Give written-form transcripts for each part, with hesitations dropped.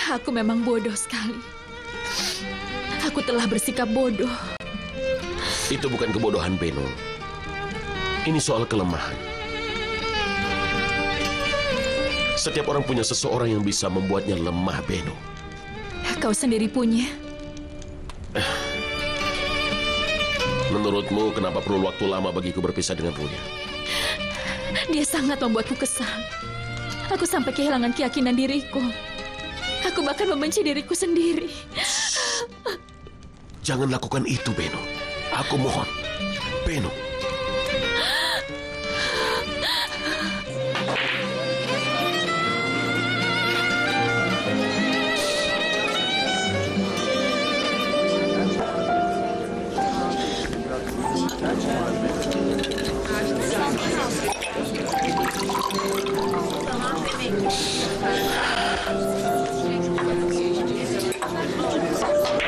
Aku memang bodoh sekali. Aku telah bersikap bodoh. Itu bukan kebodohan, Beno. Ini soal kelemahan. Setiap orang punya seseorang yang bisa membuatnya lemah, Beno. Kau sendiri punya. Menurutmu, kenapa perlu waktu lama bagiku berpisah dengan Ruya? Dia sangat membuatku kesal. Aku sampai kehilangan keyakinan diriku. Aku bahkan membenci diriku sendiri. Jangan lakukan itu, Beno. Aku mohon. Beno.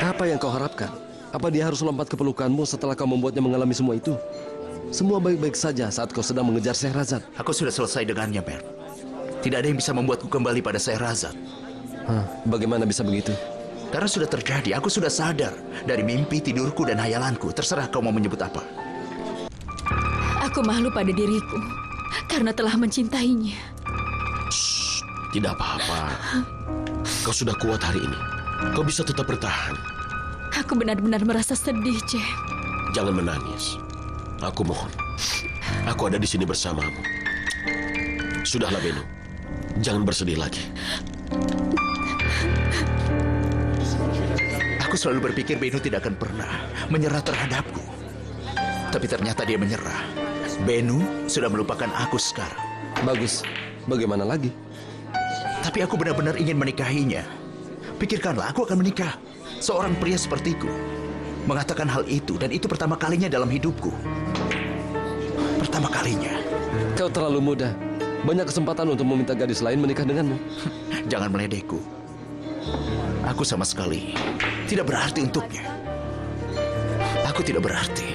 Apa yang kau harapkan? Apa dia harus lompat ke pelukanmu setelah kau membuatnya mengalami semua itu? Semua baik-baik saja saat kau sedang mengejar Syahrazad. Aku sudah selesai dengannya, Bert. Tidak ada yang bisa membuatku kembali pada Syahrazad. Bagaimana bisa begitu? Karena sudah terjadi, aku sudah sadar. Dari mimpi, tidurku, dan hayalanku. Terserah kau mau menyebut apa. Aku malu pada diriku karena telah mencintainya. Shh, tidak apa-apa. Kau sudah kuat hari ini. Kau bisa tetap bertahan. Aku benar-benar merasa sedih, Jack. Jangan menangis. Aku mohon. Aku ada di sini bersamamu. Sudahlah, Beno. Jangan bersedih lagi. Aku selalu berpikir Beno tidak akan pernah menyerah terhadapku. Tapi ternyata dia menyerah. Beno sudah melupakan aku sekarang. Bagus. Bagaimana lagi? Tapi aku benar-benar ingin menikahinya. Pikirkanlah, aku akan menikah. Seorang pria sepertiku mengatakan hal itu, dan itu pertama kalinya dalam hidupku. Pertama kalinya. Kau terlalu muda. Banyak kesempatan untuk meminta gadis lain menikah denganmu. Jangan meledekku. Aku sama sekali tidak berarti untuknya. Aku tidak berarti.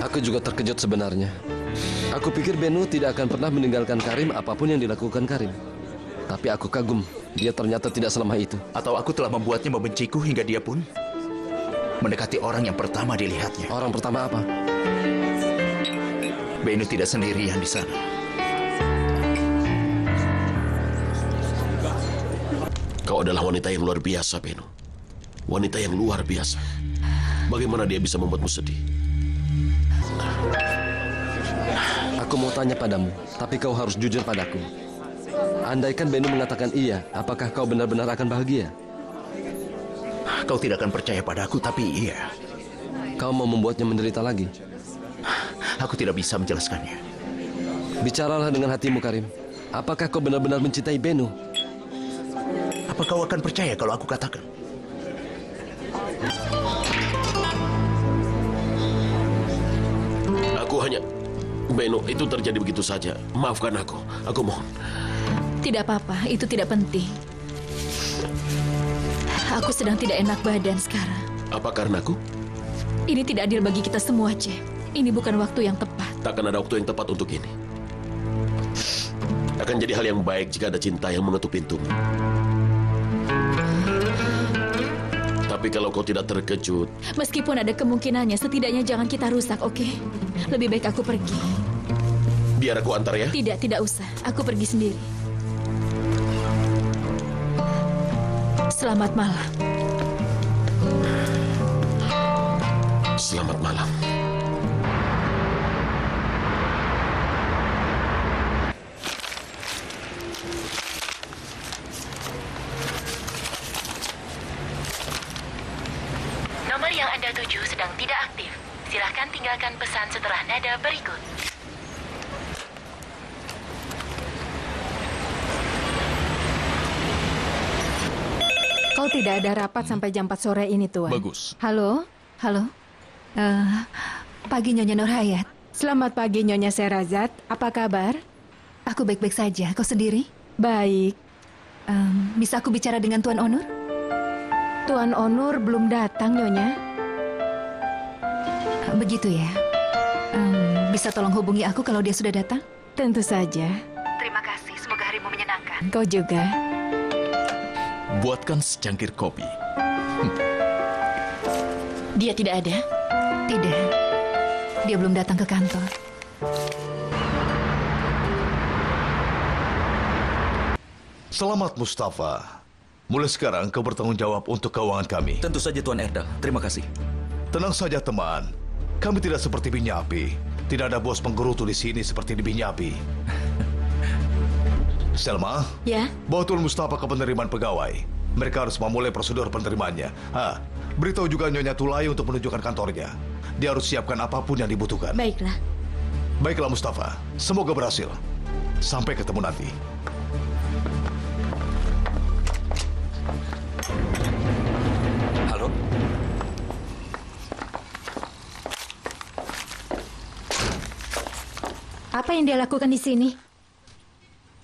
Aku juga terkejut sebenarnya. Aku pikir Beno tidak akan pernah meninggalkan Karim apapun yang dilakukan Karim. Tapi aku kagum, dia ternyata tidak selemah itu. Atau aku telah membuatnya membenciku hingga dia pun mendekati orang yang pertama dilihatnya. Orang pertama apa? Beno tidak sendirian di sana. Kau adalah wanita yang luar biasa, Beno. Wanita yang luar biasa. Bagaimana dia bisa membuatmu sedih? Aku mau tanya padamu, tapi kau harus jujur padaku. Andaikan Beno mengatakan iya, apakah kau benar-benar akan bahagia? Kau tidak akan percaya padaku, tapi iya. Kau mau membuatnya menderita lagi? Aku tidak bisa menjelaskannya. Bicaralah dengan hatimu, Karim. Apakah kau benar-benar mencintai Beno? Apa kau akan percaya kalau aku katakan? Aku hanya... Beno, itu terjadi begitu saja. Maafkan aku. Aku mohon. Tidak apa-apa, itu tidak penting. Aku sedang tidak enak badan sekarang. Apa karena aku? Ini tidak adil bagi kita semua, Jack. Ini bukan waktu yang tepat. Takkan ada waktu yang tepat untuk ini. Akan jadi hal yang baik jika ada cinta yang mengetuk pintumu. Tapi kalau kau tidak terkejut... Meskipun ada kemungkinannya, setidaknya jangan kita rusak, oke? Lebih baik aku pergi. Biar aku antar ya? Tidak, tidak usah. Aku pergi sendiri. Selamat malam. Selamat malam. Nomor yang Anda tuju sedang tidak aktif. Silahkan tinggalkan pesan setelah nada berikut. Kau tidak ada rapat sampai jam 4 sore ini, Tuan. Bagus. Halo? Halo? Pagi, Nyonya Nurhayat. Selamat pagi, Nyonya Syahrazad. Apa kabar? Aku baik-baik saja. Kau sendiri? Baik. Bisa aku bicara dengan Tuan Onur? Tuan Onur belum datang, Nyonya. Begitu ya? Bisa tolong hubungi aku kalau dia sudah datang? Tentu saja. Terima kasih. Semoga harimu menyenangkan. Kau juga. buatkan secangkir kopi. Dia tidak ada? Tidak. Dia belum datang ke kantor. Selamat Mustafa. Mulai sekarang kau bertanggung jawab untuk keuangan kami. Tentu saja Tuan Erdal. Terima kasih. Tenang saja teman. Kami tidak seperti Binyapi. Tidak ada bos penggerutu di sini seperti di Binyapi. Selma, Ya? bawa Tuan Mustafa ke penerimaan pegawai. Mereka harus memulai prosedur penerimaannya. Beritahu juga Nyonya Tulay untuk menunjukkan kantornya. Dia harus siapkan apapun yang dibutuhkan. Baiklah. Baiklah Mustafa, semoga berhasil. Sampai ketemu nanti. Halo? Apa yang dia lakukan di sini?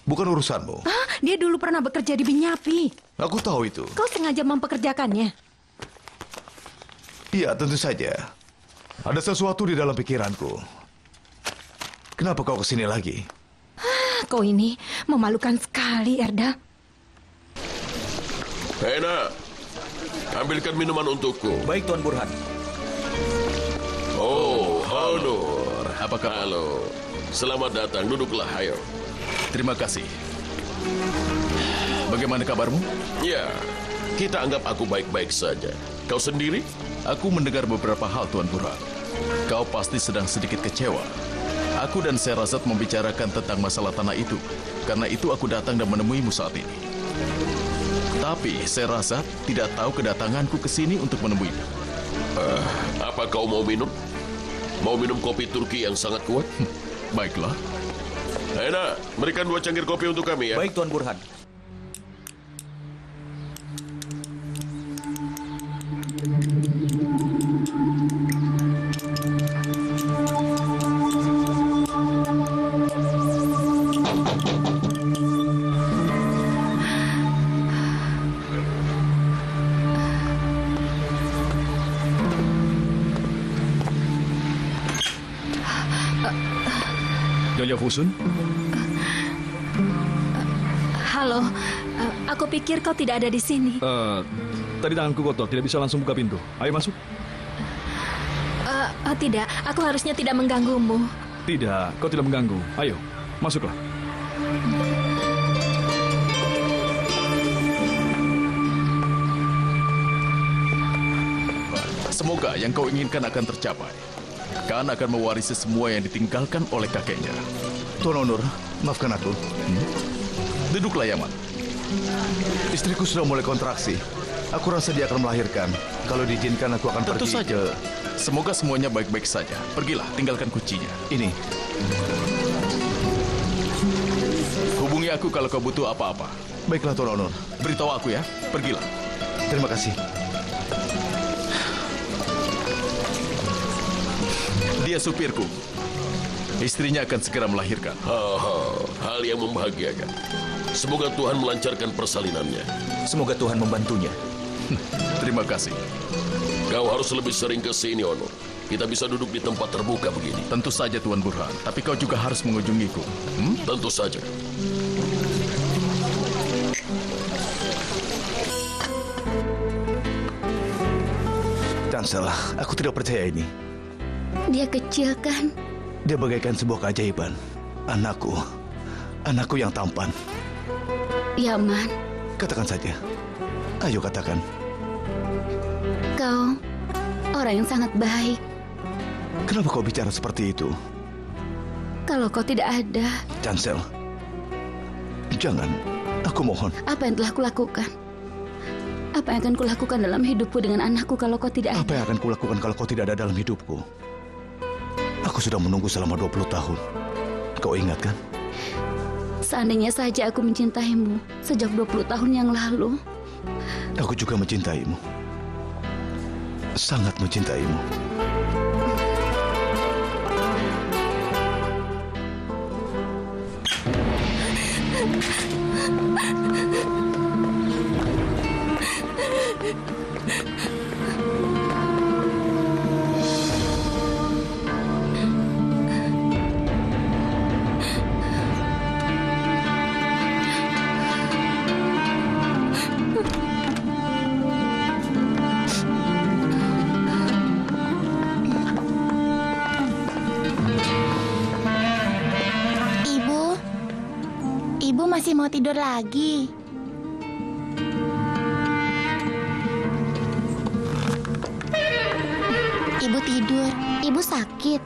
Bukan urusanmu. Dia dulu pernah bekerja di Binyapi. Aku tahu itu. Kau sengaja mempekerjakannya. Iya, tentu saja. Ada sesuatu di dalam pikiranku. Kenapa kau kesini lagi? Kau ini memalukan sekali, Erdal. Hena, ambilkan minuman untukku. Baik Tuan Burhan. Oh, Honor. Apa kabar? Halo. Selamat datang, duduklah, ayo. Terima kasih. Bagaimana kabarmu? Ya, kita anggap aku baik-baik saja. Kau sendiri? Aku mendengar beberapa hal, Tuan Burhan. Kau pasti sedang sedikit kecewa. Aku dan Sherazad membicarakan tentang masalah tanah itu. Karena itu aku datang dan menemuimu saat ini. Tapi Sherazad tidak tahu kedatanganku ke sini untuk menemuimu. Apa kau mau minum? Mau minum kopi Turki yang sangat kuat? Baiklah. Hena, berikan 2 cangkir kopi untuk kami ya. Baik Tuan Burhan. Nyonya Fusun? Halo, aku pikir kau tidak ada di sini. Tadi tanganku kotor, tidak bisa langsung buka pintu. Ayo masuk. Tidak, aku harusnya tidak mengganggumu. Tidak, kau tidak mengganggu. Ayo, masuklah. Semoga yang kau inginkan akan tercapai. Kan akan mewarisi semua yang ditinggalkan oleh kakeknya. Tuan Onur, maafkan aku. Duduklah, Yaman. Istriku sudah mulai kontraksi. Aku rasa dia akan melahirkan. Kalau diizinkan aku akan Tentu pergi saja. Semoga semuanya baik-baik saja. Pergilah, tinggalkan kuncinya. Ini. Hubungi aku kalau kau butuh apa-apa. Baiklah Tuan Onur. Beritahu aku ya. Pergilah. Terima kasih. Dia supirku. Istrinya akan segera melahirkan. Hal yang membahagiakan. Semoga Tuhan melancarkan persalinannya. Semoga Tuhan membantunya. Terima kasih. Kau harus lebih sering ke sini, Ono. Kita bisa duduk di tempat terbuka begini. Tentu saja, Tuan Burhan. Tapi kau juga harus mengunjungiku. Tentu saja. Chancel, aku tidak percaya ini. Dia kecil kan? Dia bagaikan sebuah keajaiban. Anakku yang tampan. Yaman, Katakan saja. Ayo katakan. kau orang yang sangat baik. Kenapa kau bicara seperti itu? Kalau kau tidak ada, Chancel, jangan. Aku mohon. apa yang telah kulakukan? Apa yang akan kulakukan dalam hidupku dengan anakku kalau kau tidak Apa ada? yang akan kulakukan kalau kau tidak ada dalam hidupku? Aku sudah menunggu selama 20 tahun. Kau ingat kan? Seandainya saja aku mencintaimu sejak 20 tahun yang lalu. Aku juga mencintaimu. Sangat mencintaimu. Ibu masih mau tidur lagi. Ibu tidur. Ibu sakit.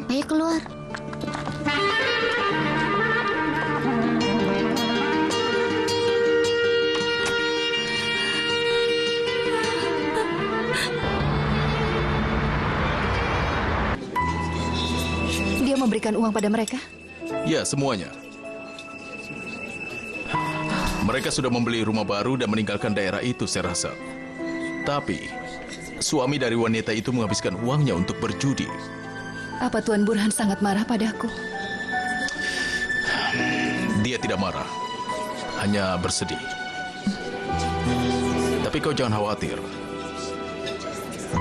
Ayo keluar. Dia memberikan uang pada mereka? Ya, semuanya. Mereka sudah membeli rumah baru dan meninggalkan daerah itu, saya rasa. Tapi, suami dari wanita itu menghabiskan uangnya untuk berjudi. Apa Tuan Burhan sangat marah padaku? Dia tidak marah, hanya bersedih. Tapi kau jangan khawatir.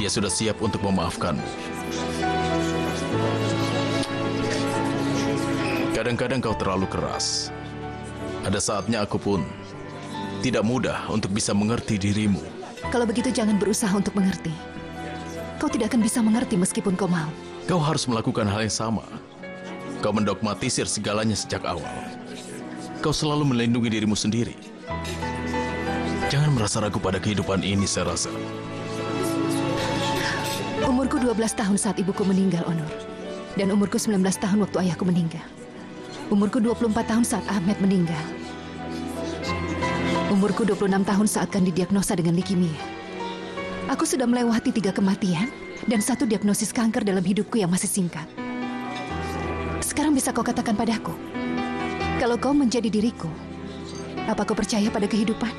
Dia sudah siap untuk memaafkanmu. Kadang-kadang kau terlalu keras. Ada saatnya aku pun tidak mudah untuk bisa mengerti dirimu. Kalau begitu jangan berusaha untuk mengerti. Kau tidak akan bisa mengerti meskipun kau mau. Kau harus melakukan hal yang sama. Kau mendogmatisir segalanya sejak awal. Kau selalu melindungi dirimu sendiri. Jangan merasa ragu pada kehidupan ini, saya rasa. Umurku 12 tahun saat ibuku meninggal, Onur. Dan umurku 19 tahun waktu ayahku meninggal. Umurku 24 tahun saat Ahmed meninggal. Umurku 26 tahun saat kan didiagnosa dengan leukemia. Aku sudah melewati 3 kematian dan 1 diagnosis kanker dalam hidupku yang masih singkat. Sekarang bisa kau katakan padaku, kalau kau menjadi diriku, apa kau percaya pada kehidupan?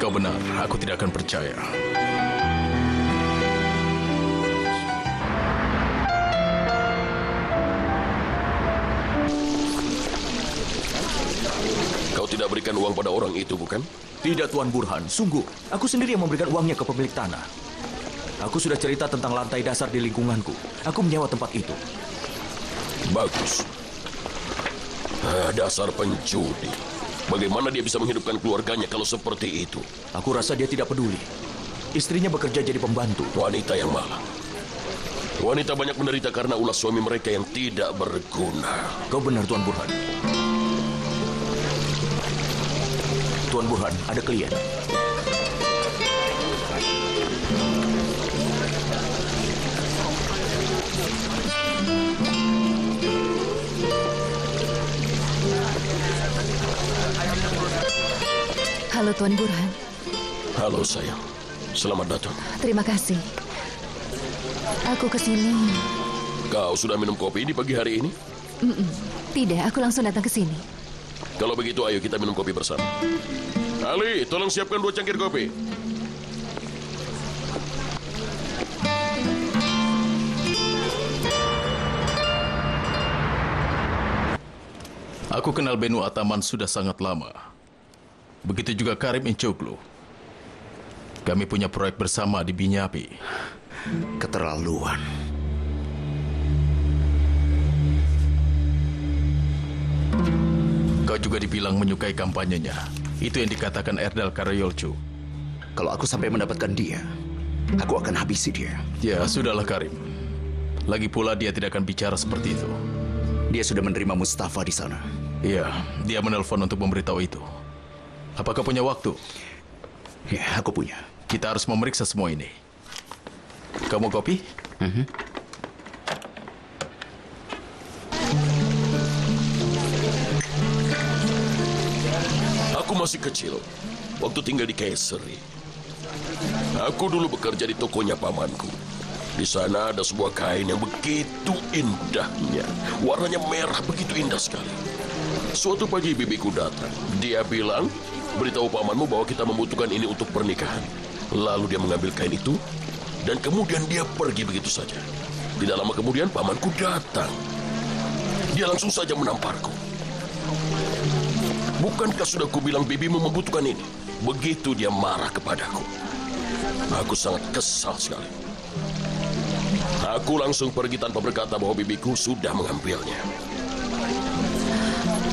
Kau benar, aku tidak akan percaya. Kau tidak berikan uang pada orang itu, bukan? Tidak, Tuan Burhan. Sungguh, aku sendiri yang memberikan uangnya ke pemilik tanah. Aku sudah cerita tentang lantai dasar di lingkunganku. Aku menyewa tempat itu. Bagus. Dasar pencuri. Bagaimana dia bisa menghidupkan keluarganya kalau seperti itu? Aku rasa dia tidak peduli. Istrinya bekerja jadi pembantu. Wanita yang malang. Wanita banyak menderita karena ulah suami mereka yang tidak berguna. Kau benar, Tuan Burhan. Tuan Burhan, ada klien. Halo Tuan Burhan. Halo sayang, selamat datang. Terima kasih. Aku kesini. Kau sudah minum kopi di pagi hari ini? Tidak, aku langsung datang ke sini. Kalau begitu ayo kita minum kopi bersama. Ali, tolong siapkan 2 cangkir kopi. Aku kenal Benu Ataman sudah sangat lama. Begitu juga Karim Incoglu. Kami punya proyek bersama di Binyapi. Keterlaluan. Kau juga dibilang menyukai kampanyenya. Itu yang dikatakan Erdal Karayolcu. Kalau aku sampai mendapatkan dia, aku akan habisi dia. Ya, sudahlah Karim. Lagi pula dia tidak akan bicara seperti itu. Dia sudah menerima Mustafa di sana. Iya, dia menelpon untuk memberitahu itu. Apakah punya waktu? Ya, aku punya. Kita harus memeriksa semua ini. Kamu kopi? Aku masih kecil, waktu tinggal di Kayseri. Aku dulu bekerja di tokonya pamanku. Di sana ada sebuah kain yang begitu indahnya. Warnanya merah, begitu indah sekali. Suatu pagi bibiku datang. Dia bilang, beritahu pamanmu bahwa kita membutuhkan ini untuk pernikahan. Lalu dia mengambil kain itu, dan kemudian dia pergi begitu saja. Tidak lama kemudian pamanku datang. Dia langsung saja menamparku. Bukankah sudah kubilang bibimu membutuhkan ini? Begitu dia marah kepadaku. Aku sangat kesal sekali. Aku langsung pergi tanpa berkata bahwa bibiku sudah mengambilnya.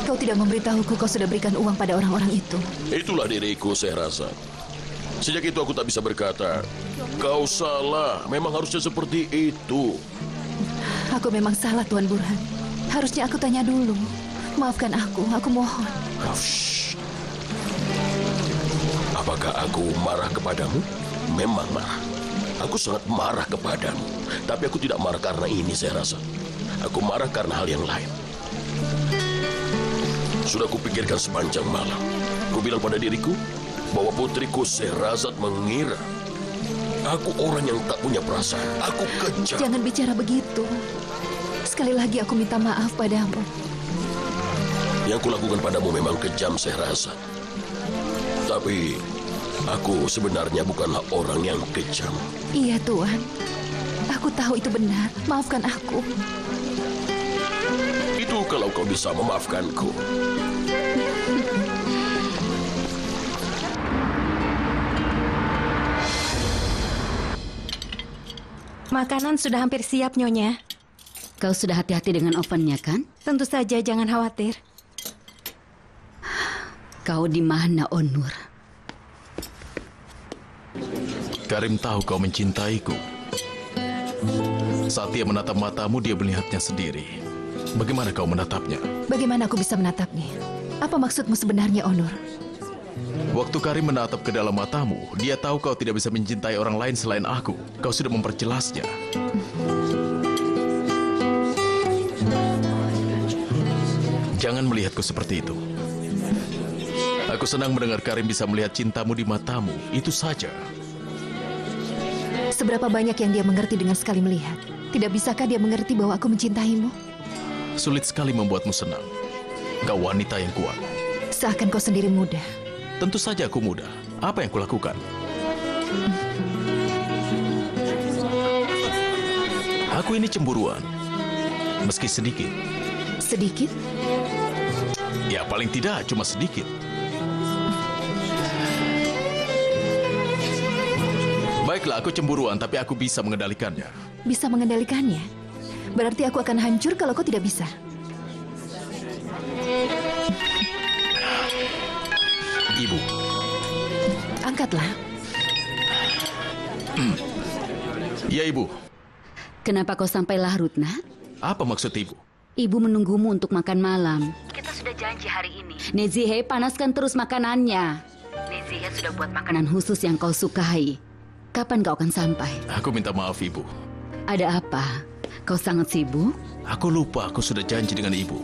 Kau tidak memberitahuku kau sudah berikan uang pada orang-orang itu. Itulah diriku, saya rasa. Sejak itu aku tak bisa berkata, kau salah, memang harusnya seperti itu. Aku memang salah, Tuan Burhan. Harusnya aku tanya dulu. Maafkan aku mohon. Shh. Apakah aku marah kepadamu? Memang marah. Aku sangat marah kepadamu. Tapi aku tidak marah karena ini, saya rasa. Aku marah karena hal yang lain. Sudah kupikirkan sepanjang malam. Ku bilang pada diriku bahwa putriku Sherazad mengira aku orang yang tak punya perasaan. Aku kejam. Jangan bicara begitu. Sekali lagi aku minta maaf padamu. Yang kulakukan padamu memang kejam, Sherazad. Tapi aku sebenarnya bukanlah orang yang kejam. Iya, Tuan. Aku tahu itu benar. Maafkan aku. Itu kalau kau bisa memaafkanku. Makanan sudah hampir siap, Nyonya. Kau sudah hati-hati dengan ovennya, kan? Tentu saja, jangan khawatir. Kau di mana, Onur? Karim tahu kau mencintaiku. Saat dia menatap matamu, dia melihatnya sendiri. Bagaimana kau menatapnya? Bagaimana aku bisa menatapnya? Apa maksudmu sebenarnya, Onur? Waktu Karim menatap ke dalam matamu, dia tahu kau tidak bisa mencintai orang lain selain aku. Kau sudah memperjelasnya. Jangan melihatku seperti itu. Aku senang mendengar Karim bisa melihat cintamu di matamu. Itu saja. Seberapa banyak yang dia mengerti dengan sekali melihat? Tidak bisakah dia mengerti bahwa aku mencintaimu? Sulit sekali membuatmu senang. Kau wanita yang kuat. Seakan kau sendiri muda. Tentu saja aku muda. Apa yang kulakukan? Aku ini cemburuan. Meski sedikit. Sedikit? Ya paling tidak cuma sedikit. Baiklah, aku cemburuan, tapi aku bisa mengendalikannya. Bisa mengendalikannya? Berarti aku akan hancur kalau kau tidak bisa. Ibu. Angkatlah. Ya, Ibu. Kenapa kau sampai larut, nak? Apa maksud Ibu? Ibu menunggumu untuk makan malam. Kita sudah janji hari ini. Nezihe, panaskan terus makanannya. Nezihe sudah buat makanan khusus yang kau sukai. Kapan kau akan sampai? Aku minta maaf, Ibu. Ada apa? Kau sangat sibuk? Aku lupa aku sudah janji dengan Ibu.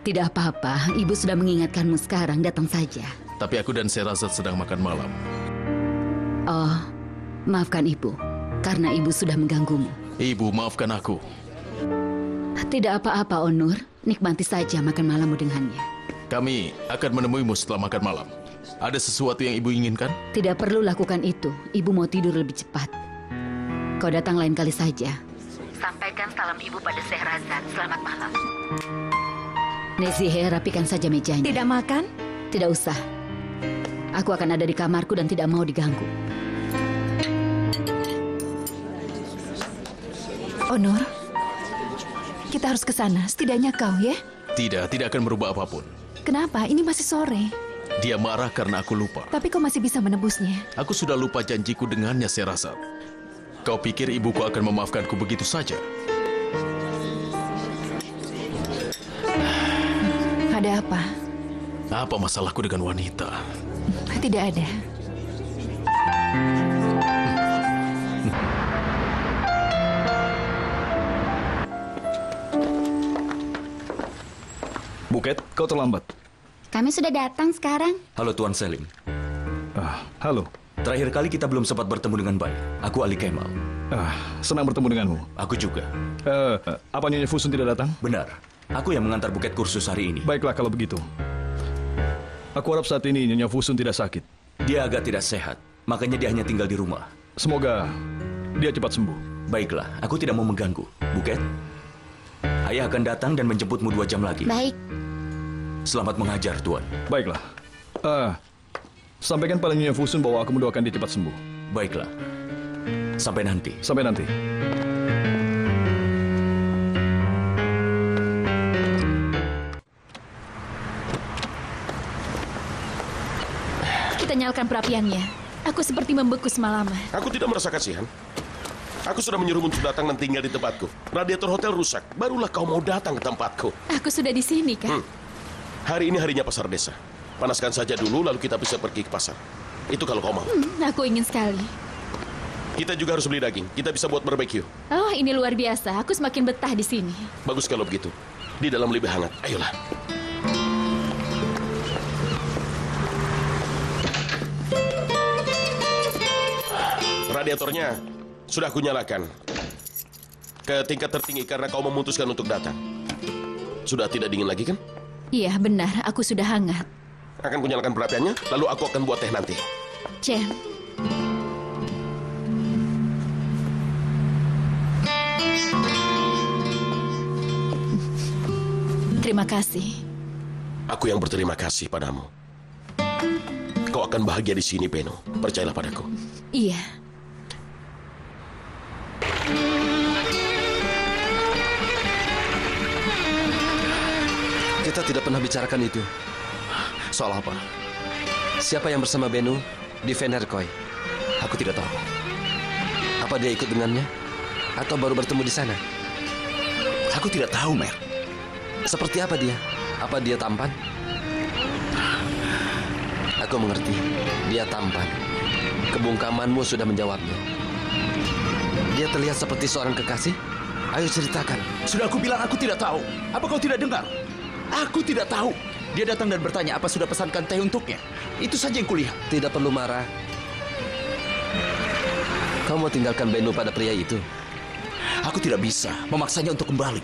Tidak apa-apa, Ibu sudah mengingatkanmu sekarang, datang saja. Tapi aku dan Sherazad sedang makan malam. Oh, maafkan Ibu, karena Ibu sudah mengganggumu. Ibu, maafkan aku. Tidak apa-apa, Onur. Nikmati saja makan malammu dengannya. Kami akan menemuimu setelah makan malam. Ada sesuatu yang Ibu inginkan? Tidak perlu lakukan itu. Ibu mau tidur lebih cepat. Kau datang lain kali saja. Sampaikan salam Ibu pada Sherazad. Selamat malam. Nezihe, rapikan saja mejanya. Tidak makan? Tidak usah. Aku akan ada di kamarku dan tidak mau diganggu. Onur, kita harus ke sana. Setidaknya kau, ya? Tidak akan merubah apapun. Kenapa? Ini masih sore. Dia marah karena aku lupa. Tapi kau masih bisa menebusnya. Aku sudah lupa janjiku dengannya, Sherazad. Kau pikir ibuku akan memaafkanku begitu saja? Ada apa? Apa masalahku dengan wanita? Tidak ada. Buket, kau terlambat. Kami sudah datang sekarang. Halo Tuan Selim. Halo. Terakhir kali kita belum sempat bertemu dengan baik. Aku Ali Kemal. Senang bertemu denganmu. Aku juga. Apa Nyonya Fusun tidak datang? Benar. Aku yang mengantar Buket kursus hari ini. Baiklah kalau begitu. Aku harap saat ini Nyonya Fusun tidak sakit. Dia agak tidak sehat, makanya dia hanya tinggal di rumah. Semoga dia cepat sembuh. Baiklah, aku tidak mau mengganggu. Buket, Ayah akan datang dan menjemputmu 2 jam lagi. Baik. Selamat mengajar, Tuan. Baiklah. Sampaikan pada Nyonya Fusun bahwa aku mendoakan dia cepat sembuh. Baiklah. Sampai nanti. Sampai nanti. Kita nyalakan perapiannya. Aku seperti membeku semalaman. Aku tidak merasa kasihan. Aku sudah menyuruhmu untuk datang dan tinggal di tempatku. Radiator hotel rusak, barulah kau mau datang ke tempatku. Aku sudah di sini, kan? Hari ini harinya pasar desa. Panaskan saja dulu, lalu kita bisa pergi ke pasar. Itu kalau kau mau. Aku ingin sekali. Kita juga harus beli daging. Kita bisa buat barbecue. Oh, ini luar biasa. Aku semakin betah di sini. Bagus kalau begitu. Di dalam lebih hangat. Ayolah. Radiatornya sudah aku nyalakan ke tingkat tertinggi karena kau memutuskan untuk datang. Sudah tidak dingin lagi, kan? Iya, benar. Aku sudah hangat. Akan kunyalakan perapiannya, lalu aku akan buat teh nanti. Chen. Terima kasih. Aku yang berterima kasih padamu. Kau akan bahagia di sini, Beno. Percayalah padaku. Iya. Kita tidak pernah bicarakan itu. Soal apa? Siapa yang bersama Benu di Venerkoi? Aku tidak tahu. Apa dia ikut dengannya? Atau baru bertemu di sana? Aku tidak tahu, Mer. Seperti apa dia? Apa dia tampan? Aku mengerti. Dia tampan. Kebungkamanmu sudah menjawabnya. Dia terlihat seperti seorang kekasih? Ayo ceritakan. Sudah aku bilang aku tidak tahu. Apa kau tidak dengar? Aku tidak tahu. Dia datang dan bertanya apa sudah pesankan teh untuknya. Itu saja yang kulihat. Tidak perlu marah. Kau mau tinggalkan Benu pada pria itu? Aku tidak bisa memaksanya untuk kembali.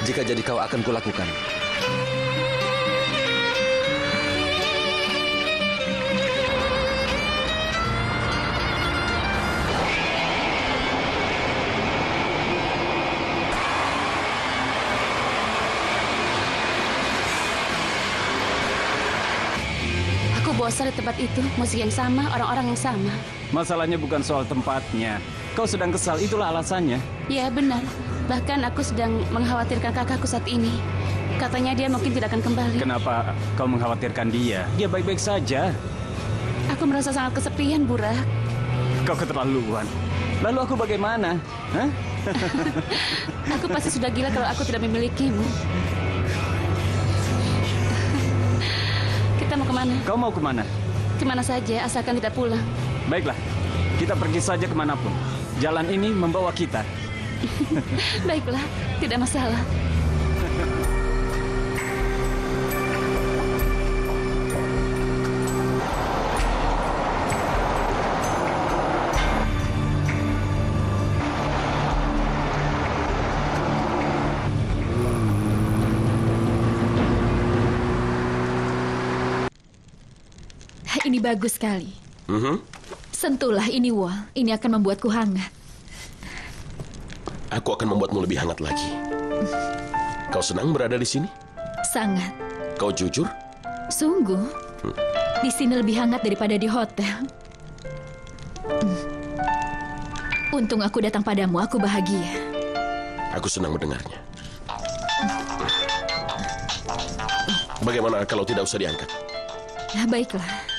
Jika jadi kau akan kulakukan. Bosan di tempat itu, musik yang sama, orang-orang yang sama. Masalahnya bukan soal tempatnya. Kau sedang kesal, itulah alasannya. Ya, benar. Bahkan aku sedang mengkhawatirkan kakakku saat ini. Katanya dia mungkin tidak akan kembali. Kenapa kau mengkhawatirkan dia? Dia baik-baik saja. Aku merasa sangat kesepian, Burak. Kau keterlaluan. Lalu aku bagaimana? Hah? Aku pasti sudah gila kalau aku tidak memilikimu. Kita mau kemana? Kau mau kemana? Kemana saja, asalkan tidak pulang. Baiklah, kita pergi saja kemanapun. Jalan ini membawa kita. Baiklah, tidak masalah. Ini bagus sekali. Sentuhlah ini, Wal. Ini akan membuatku hangat. Aku akan membuatmu lebih hangat lagi. Kau senang berada di sini? Sangat. Kau jujur? Sungguh. Di sini lebih hangat daripada di hotel. Untung aku datang padamu. Aku bahagia. Aku senang mendengarnya. Bagaimana kalau tidak usah diangkat? Baiklah.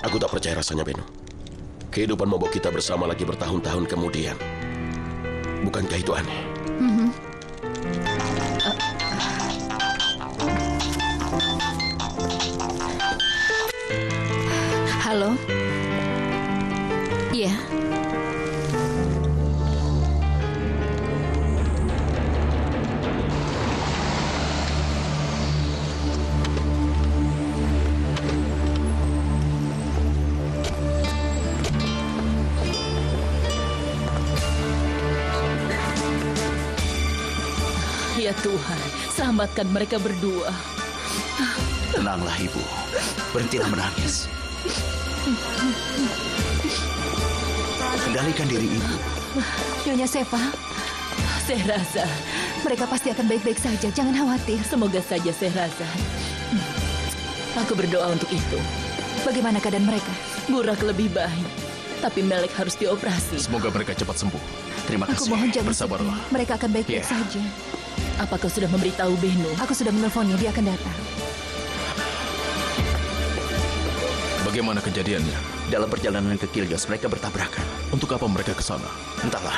Aku tak percaya rasanya, Beno. Kehidupan membawa kita bersama lagi bertahun-tahun kemudian. Bukankah itu aneh? Halo? Iya. Ya Tuhan, selamatkan mereka berdua. Tenanglah, Ibu. Berhentilah menangis. Kendalikan diri Ibu. Nyonya Sepa. Sehraza. Mereka pasti akan baik-baik saja. Jangan khawatir. Semoga saja, Sehraza. Aku berdoa untuk itu. Bagaimana keadaan mereka? Burak lebih baik. Tapi Melek harus dioperasi. Semoga mereka cepat sembuh. Terima kasih. Aku mohon jangan bersabarlah. sedih. Mereka akan baik-baik saja. Apa kau sudah memberitahu Beno? Aku sudah menelponnya, dia akan datang. Bagaimana kejadiannya? Dalam perjalanan ke Kilyos, mereka bertabrakan. Untuk apa mereka ke sana? Entahlah.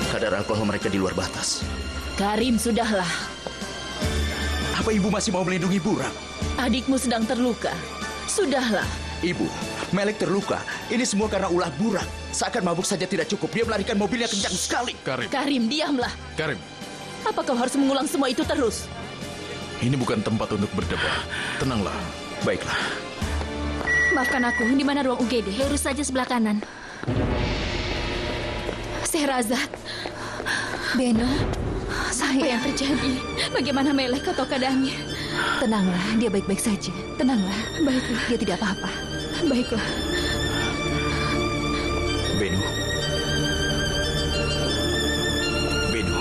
Kadar alkohol mereka di luar batas. Karim, sudahlah. Apa ibu masih mau melindungi Burak? Adikmu sedang terluka. Sudahlah. Ibu, Melek terluka. Ini semua karena ulah Burak. Seakan mabuk saja tidak cukup. Dia melarikan mobilnya kencang sekali. Karim, diamlah. Karim. Apa kau harus mengulang semua itu terus? Ini bukan tempat untuk berdebat. Tenanglah. Baiklah. Maafkan aku, di mana ruang UGD? Lurus saja sebelah kanan. Sehrazad. Beno. Apa yang terjadi? Bagaimana Melek atau keadaannya? Tenanglah, dia baik-baik saja. Tenanglah. Baiklah. Dia tidak apa-apa. Baiklah. Beno. Beno.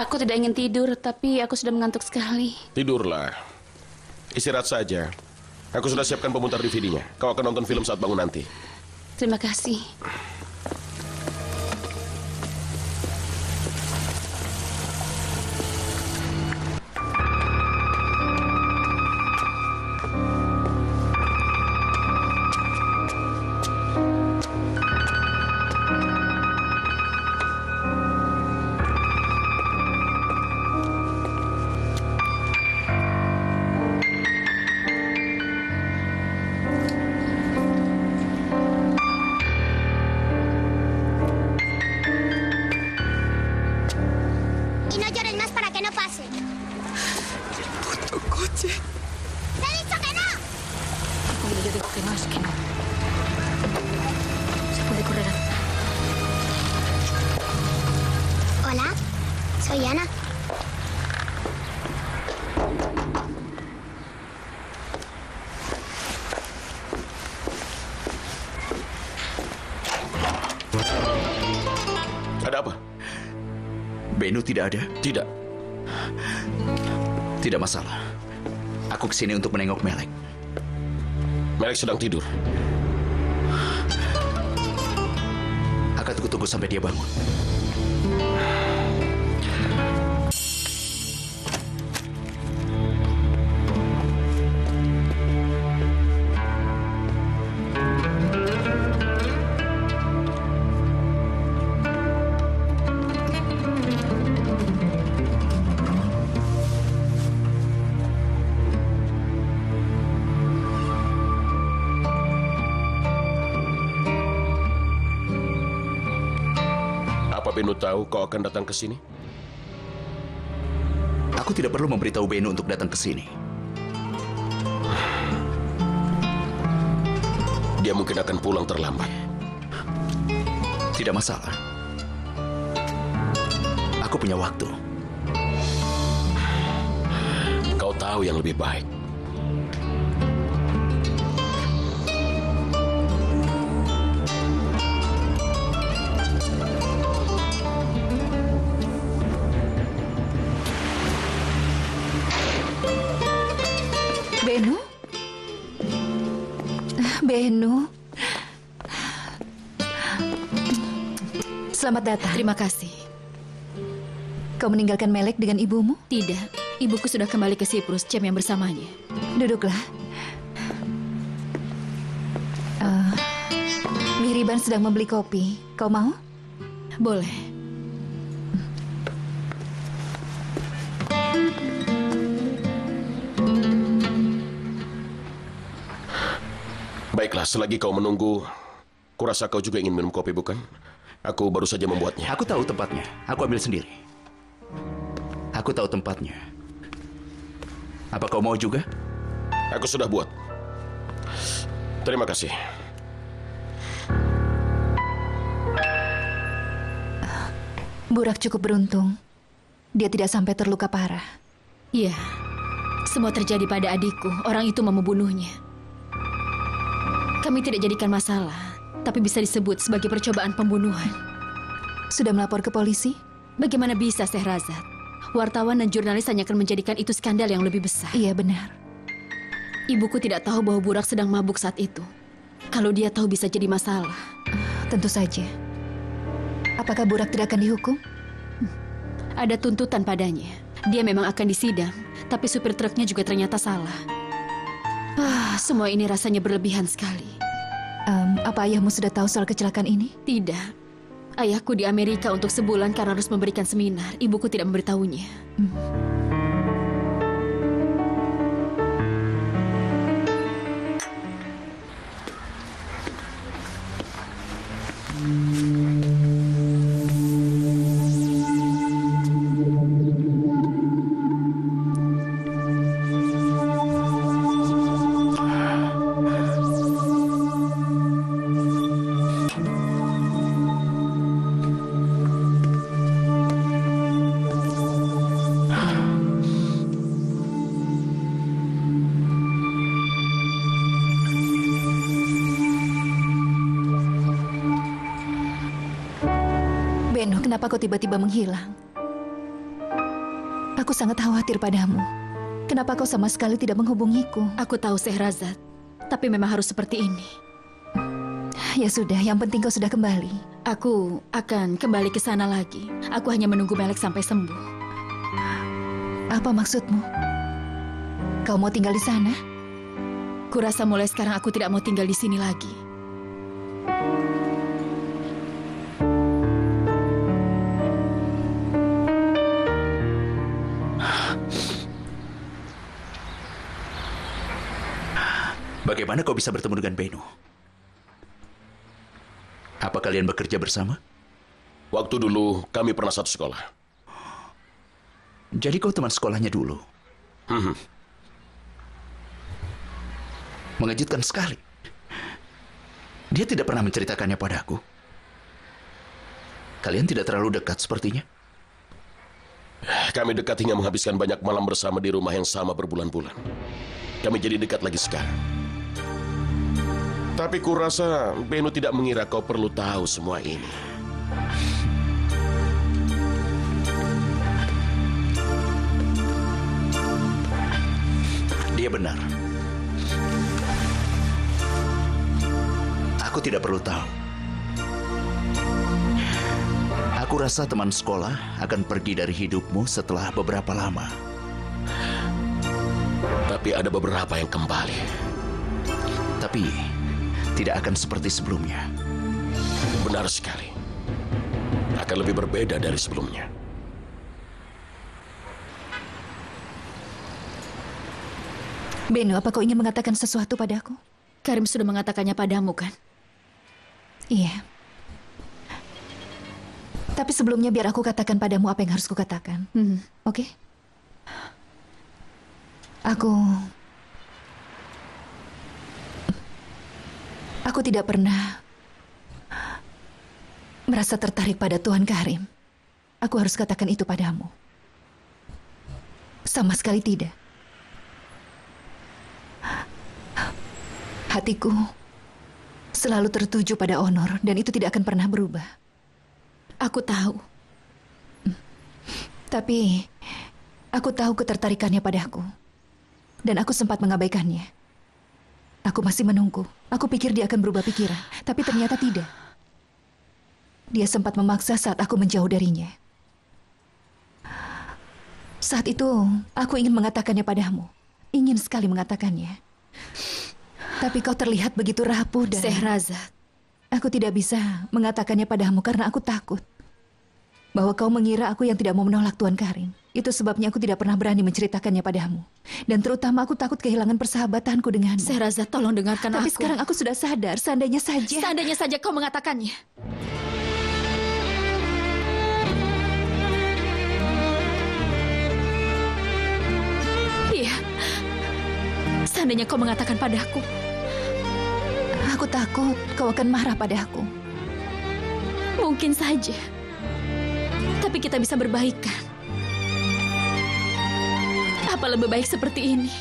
Aku tidak ingin tidur, tapi aku sudah mengantuk sekali. Tidurlah. Istirahat saja. Aku sudah siapkan pemutar DVD-nya. Kau akan nonton film saat bangun nanti. Terima kasih. Y no lloren más para que no pase. Puto coche. ¡Te he dicho que no! Cuando yo digo que no, es que no. Se puede correr. Hola, soy Ana. Ada apa? Beno tidak ada? Tidak. Tidak masalah. Aku kesini untuk menengok Melek. Melek sedang tidur. Akan tunggu sampai dia bangun. Apa Beno tahu kau akan datang ke sini? Aku tidak perlu memberitahu Beno untuk datang ke sini. Dia mungkin akan pulang terlambat. Tidak masalah. Aku punya waktu. Kau tahu yang lebih baik. Beno? Beno? Selamat datang. Terima kasih. Kau meninggalkan Melek dengan ibumu? Tidak. Ibuku sudah kembali ke Siprus, Cem yang bersamanya. Duduklah. Miri Iban sedang membeli kopi. Kau mau? Boleh. Baiklah, selagi kau menunggu, kurasa kau juga ingin minum kopi, bukan? Aku baru saja membuatnya. Aku tahu tempatnya. Aku ambil sendiri. Aku tahu tempatnya. Apa kau mau juga? Aku sudah buat. Terima kasih. Burak cukup beruntung. Dia tidak sampai terluka parah. Iya, semua terjadi pada adikku. Orang itu mau membunuhnya. Kami tidak jadikan masalah, tapi bisa disebut sebagai percobaan pembunuhan. Sudah melapor ke polisi? Bagaimana bisa, Sehrazad? Wartawan dan jurnalis hanya akan menjadikan itu skandal yang lebih besar. Iya, benar. Ibuku tidak tahu bahwa Burak sedang mabuk saat itu. Kalau dia tahu bisa jadi masalah. Tentu saja. Apakah Burak tidak akan dihukum? Ada tuntutan padanya. Dia memang akan disidang, tapi supir truknya juga ternyata salah. Semua ini rasanya berlebihan sekali. Apa ayahmu sudah tahu soal kecelakaan ini? Tidak. Ayahku di Amerika untuk sebulan karena harus memberikan seminar. Ibuku tidak memberitahunya. Beno, kenapa kau tiba-tiba menghilang? Aku sangat khawatir padamu. Kenapa kau sama sekali tidak menghubungiku? Aku tahu, Sehrazad. Tapi memang harus seperti ini. Ya sudah, yang penting kau sudah kembali. Aku akan kembali ke sana lagi. Aku hanya menunggu Melek sampai sembuh. Apa maksudmu? Kau mau tinggal di sana? Kurasa mulai sekarang aku tidak mau tinggal di sini lagi. Bagaimana kau bisa bertemu dengan Beno? Apa kalian bekerja bersama? Waktu dulu kami pernah satu sekolah. Jadi kau teman sekolahnya dulu? Mengejutkan sekali. Dia tidak pernah menceritakannya padaku. Kalian tidak terlalu dekat sepertinya? Kami dekat hingga menghabiskan banyak malam bersama di rumah yang sama berbulan-bulan. Kami jadi dekat lagi sekarang. Tapi kurasa Beno tidak mengira kau perlu tahu semua ini. Dia benar. Aku tidak perlu tahu. Aku rasa teman sekolah akan pergi dari hidupmu setelah beberapa lama. Tapi ada beberapa yang kembali. Tapi tidak akan seperti sebelumnya. Benar sekali. Akan lebih berbeda dari sebelumnya. Beno, apa kau ingin mengatakan sesuatu padaku? Karim sudah mengatakannya padamu, kan? Iya. Tapi sebelumnya biar aku katakan padamu apa yang harus kukatakan. Oke? Aku tidak pernah merasa tertarik pada Tuan Karim. Aku harus katakan itu padamu. Sama sekali tidak. Hatiku selalu tertuju pada Onor dan itu tidak akan pernah berubah. Aku tahu. Tapi aku tahu ketertarikannya padaku. Dan aku sempat mengabaikannya. Aku masih menunggu. Aku pikir dia akan berubah pikiran, tapi ternyata tidak. Dia sempat memaksa saat aku menjauh darinya. Saat itu, aku ingin mengatakannya padamu. Ingin sekali mengatakannya. Tapi kau terlihat begitu rapuh dan... Sehrazad, Aku tidak bisa mengatakannya padamu karena aku takut bahwa kau mengira aku yang tidak mau menolak Tuan Karim. Itu sebabnya aku tidak pernah berani menceritakannya padamu. Dan terutama aku takut kehilangan persahabatanku denganmu. Syahrazad, tolong dengarkan aku. Tapi sekarang aku sudah sadar, seandainya saja. Seandainya saja kau mengatakannya. Iya. Seandainya kau mengatakan padaku. Aku takut kau akan marah padaku. Mungkin saja. Tapi kita bisa berbaikan. Apa lebih baik seperti ini?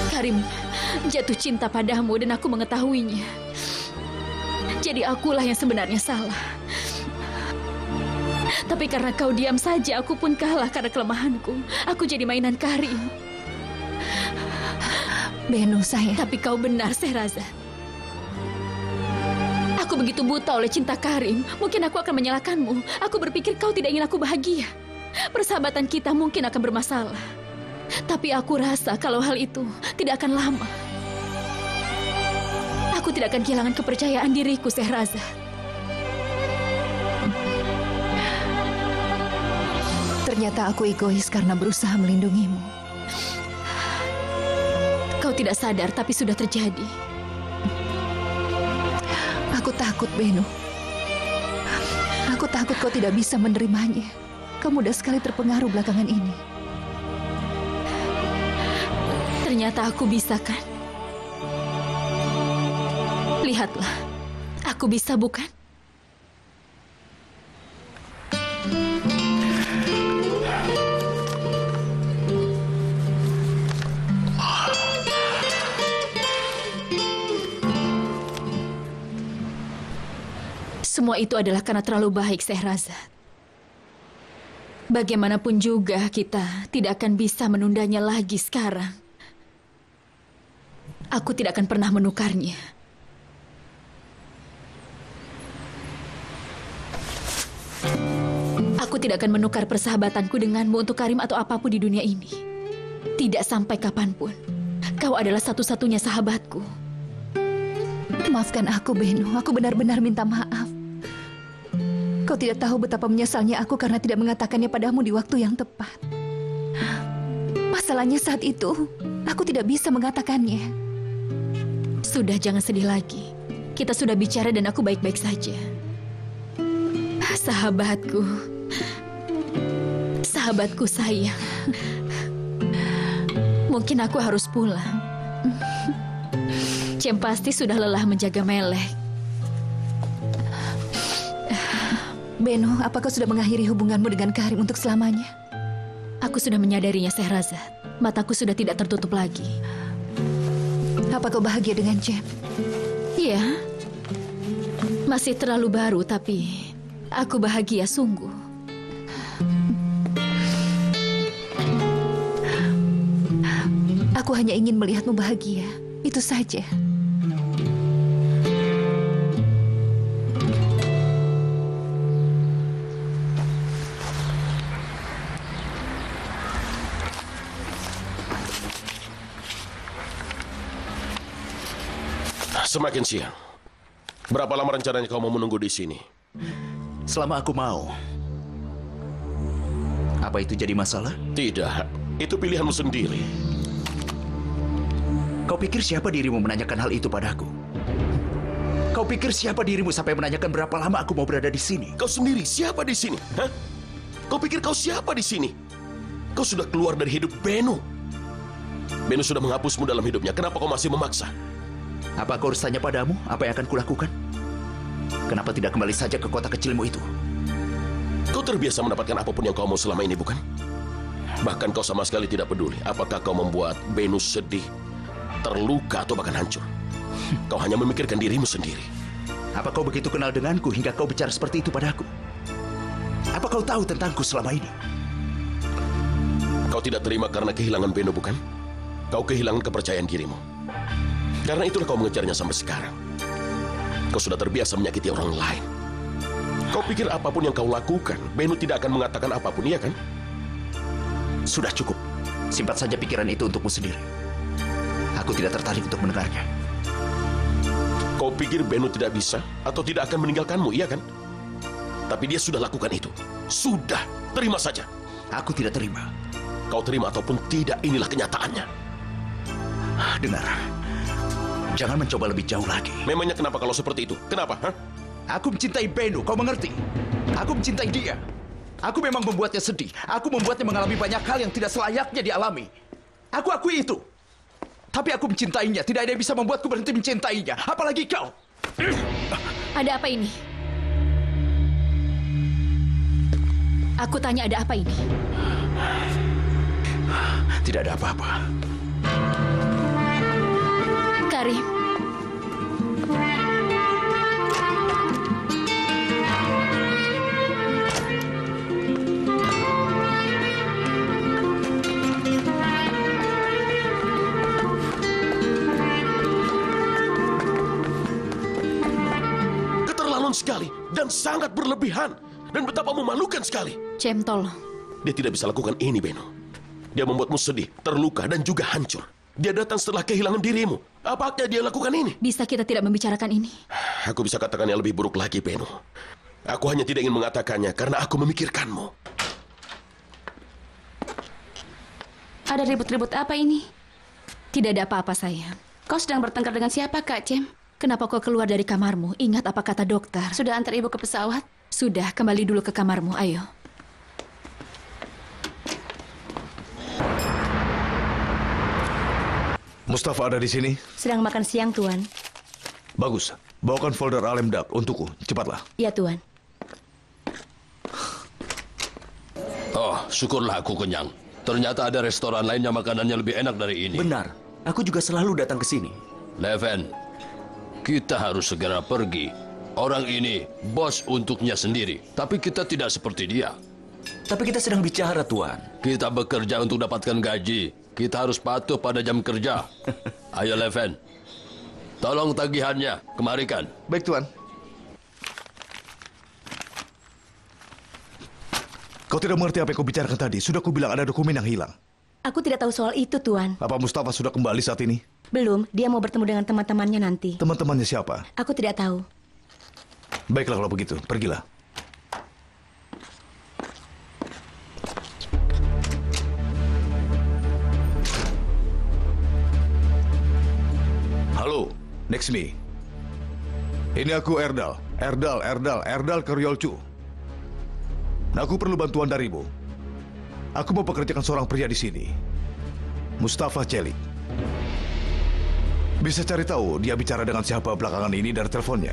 Karim jatuh cinta padamu dan aku mengetahuinya. Jadi akulah yang sebenarnya salah. Tapi karena kau diam saja, aku pun kalah karena kelemahanku. Aku jadi mainan Karim. Benu, sayang. Tapi kau benar, Syahrazad. Aku begitu buta oleh cinta Karim. Mungkin aku akan menyalahkanmu. Aku berpikir kau tidak ingin aku bahagia. Persahabatan kita mungkin akan bermasalah. Tapi aku rasa kalau hal itu tidak akan lama. Aku tidak akan kehilangan kepercayaan diriku, Syahrazad. Ternyata aku egois karena berusaha melindungimu. Kau tidak sadar, tapi sudah terjadi. Aku takut, Benu. Aku takut kau tidak bisa menerimanya. Kau mudah sekali terpengaruh belakangan ini. Ternyata aku bisa, kan? Lihatlah, aku bisa, bukan? Semua itu adalah karena terlalu baik, Syahrazad. Bagaimanapun juga kita tidak akan bisa menundanya lagi sekarang. Aku tidak akan pernah menukarnya. Aku tidak akan menukar persahabatanku denganmu untuk Karim atau apapun di dunia ini. Tidak sampai kapanpun. Kau adalah satu-satunya sahabatku. Maafkan aku, Benu. Aku benar-benar minta maaf. Kau tidak tahu betapa menyesalnya aku karena tidak mengatakannya padamu di waktu yang tepat. Masalahnya saat itu, aku tidak bisa mengatakannya. Sudah, jangan sedih lagi. Kita sudah bicara dan aku baik-baik saja. Sahabatku. Sahabatku sayang. Mungkin aku harus pulang. Cem pasti sudah lelah menjaga Melek. Benu, apakah sudah mengakhiri hubunganmu dengan Karim untuk selamanya? Aku sudah menyadarinya, Syahrazad. Mataku sudah tidak tertutup lagi. Apa kau bahagia dengan Cem? Iya. Masih terlalu baru, tapi aku bahagia sungguh. Aku hanya ingin melihatmu bahagia. Itu saja. Semakin siang. Berapa lama rencananya kau mau menunggu di sini? Selama aku mau. Apa itu jadi masalah? Tidak. Itu pilihanmu sendiri. Kau pikir siapa dirimu menanyakan hal itu padaku? Kau pikir siapa dirimu sampai menanyakan berapa lama aku mau berada di sini? Kau sendiri siapa di sini? Hah? Kau pikir kau siapa di sini? Kau sudah keluar dari hidup Benu. Benu sudah menghapusmu dalam hidupnya. Kenapa kau masih memaksa? Apa aku harus tanya padamu apa yang akan kulakukan? Kenapa tidak kembali saja ke kota kecilmu itu? Kau terbiasa mendapatkan apapun yang kau mau selama ini, bukan? Bahkan kau sama sekali tidak peduli apakah kau membuat Benu sedih, terluka, atau bahkan hancur. Kau hanya memikirkan dirimu sendiri. Apa kau begitu kenal denganku hingga kau bicara seperti itu padaku? Apa kau tahu tentangku selama ini? Kau tidak terima karena kehilangan Benu, bukan? Kau kehilangan kepercayaan dirimu. Karena itulah kau mengejarnya sampai sekarang. Kau sudah terbiasa menyakiti orang lain. Kau pikir apapun yang kau lakukan, Benu tidak akan mengatakan apapun, iya kan? Sudah cukup. Simpan saja pikiran itu untukmu sendiri. Aku tidak tertarik untuk mendengarnya. Kau pikir Beno tidak bisa atau tidak akan meninggalkanmu, iya kan? Tapi dia sudah lakukan itu. Sudah, terima saja. Aku tidak terima. Kau terima ataupun tidak, inilah kenyataannya. Dengar, jangan mencoba lebih jauh lagi. Memangnya kenapa kalau seperti itu? Kenapa? Hah? Aku mencintai Beno, kau mengerti? Aku mencintai dia. Aku memang membuatnya sedih. Aku membuatnya mengalami banyak hal yang tidak selayaknya dialami. Aku akui itu. Tapi aku mencintainya. Tidak ada yang bisa membuatku berhenti mencintainya. Apalagi kau. Ada apa ini? Aku tanya, ada apa ini? Tidak ada apa-apa. Karim. Keterlaluan sekali dan sangat berlebihan. Dan betapa memalukan sekali. Cem, tolong. Dia tidak bisa lakukan ini, Beno. Dia membuatmu sedih, terluka, dan juga hancur. Dia datang setelah kehilangan dirimu. Apakah dia lakukan ini? Bisa kita tidak membicarakan ini? Aku bisa katakan yang lebih buruk lagi, Beno. Aku hanya tidak ingin mengatakannya karena aku memikirkanmu. Ada ribut-ribut apa ini? Tidak ada apa-apa, sayang. Kau sedang bertengkar dengan siapa, Kak Cem? Kenapa kau keluar dari kamarmu? Ingat apa kata dokter? Sudah antar ibu ke pesawat? Sudah, kembali dulu ke kamarmu, ayo. Mustafa ada di sini? Sedang makan siang, Tuan. Bagus. Bawakan folder Alemdab untukku. Cepatlah. Iya, Tuan. Oh, syukurlah aku kenyang. Ternyata ada restoran lain yang makanannya lebih enak dari ini. Benar. Aku juga selalu datang ke sini. Leven, kita harus segera pergi. Orang ini bos untuknya sendiri. Tapi kita tidak seperti dia. Tapi kita sedang bicara, Tuan. Kita bekerja untuk dapatkan gaji. Kita harus patuh pada jam kerja. Ayo, Leven. Tolong tagihannya. Kemarikan. Baik, Tuan. Kau tidak mengerti apa yang kau bicarakan tadi. Sudah kubilang ada dokumen yang hilang. Aku tidak tahu soal itu, Tuan. Apa Mustafa sudah kembali saat ini? Belum. Dia mau bertemu dengan teman-temannya nanti. Teman-temannya siapa? Aku tidak tahu. Baiklah kalau begitu. Pergilah. Halo, next me. Ini aku Erdal. Erdal Karyolcu. Aku perlu bantuan darimu. Aku mau pekerjakan seorang pria di sini. Mustafa Celik. Bisa cari tahu dia bicara dengan siapa belakangan ini dari teleponnya.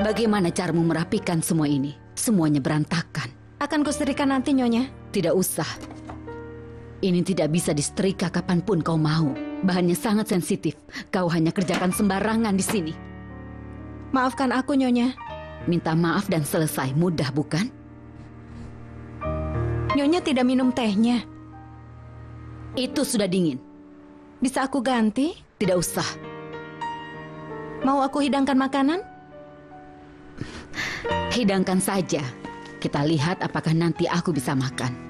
Bagaimana caramu merapikan semua ini? Semuanya berantakan. Akan kusetrika nanti, Nyonya. Tidak usah. Ini tidak bisa disetrika kapanpun kau mau. Bahannya sangat sensitif. Kau hanya kerjakan sembarangan di sini. Maafkan aku, Nyonya. Minta maaf dan selesai. Mudah, bukan? Nyonya tidak minum tehnya. Itu sudah dingin. Bisa aku ganti? Tidak usah. Mau aku hidangkan makanan? Hidangkan saja. Kita lihat apakah nanti aku bisa makan.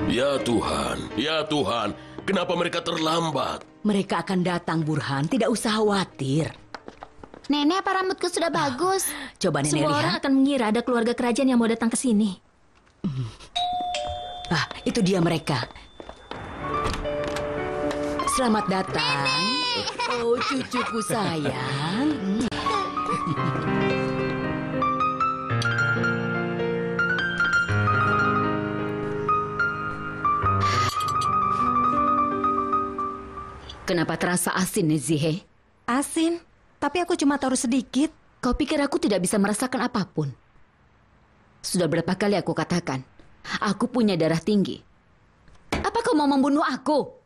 Ya Tuhan, kenapa mereka terlambat? Mereka akan datang, Burhan. Tidak usah khawatir. Nenek, apa rambutku sudah bagus? Coba Nenek Semua lihat. orang akan mengira ada keluarga kerajaan yang mau datang ke sini. Itu dia mereka. Selamat datang. Oh, cucuku sayang. Kenapa terasa asin, Nezihe? Asin? Tapi aku cuma taruh sedikit. Kau pikir aku tidak bisa merasakan apapun? Sudah berapa kali aku katakan, aku punya darah tinggi. Apa kau mau membunuh aku?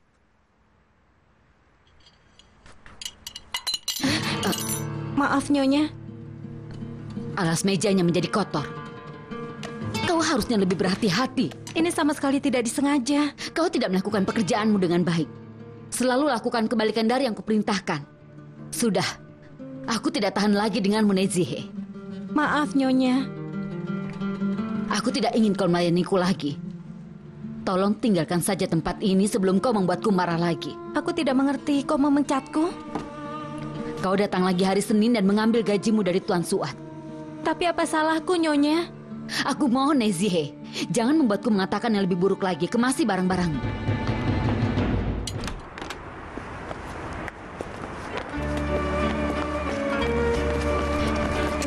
Maaf, Nyonya. Alas mejanya menjadi kotor. Kau harusnya lebih berhati-hati. Ini sama sekali tidak disengaja. Kau tidak melakukan pekerjaanmu dengan baik. Selalu lakukan kebalikan dari yang kuperintahkan. Sudah, aku tidak tahan lagi denganmu, Nezihe. Maaf, Nyonya. Aku tidak ingin kau melayaniku lagi. Tolong tinggalkan saja tempat ini sebelum kau membuatku marah lagi. Aku tidak mengerti, kau memencatku? Kau datang lagi hari Senin dan mengambil gajimu dari Tuan Suat. Tapi apa salahku, Nyonya? Aku mohon, Nezihe, jangan membuatku mengatakan yang lebih buruk lagi. Kemasi barang-barangmu.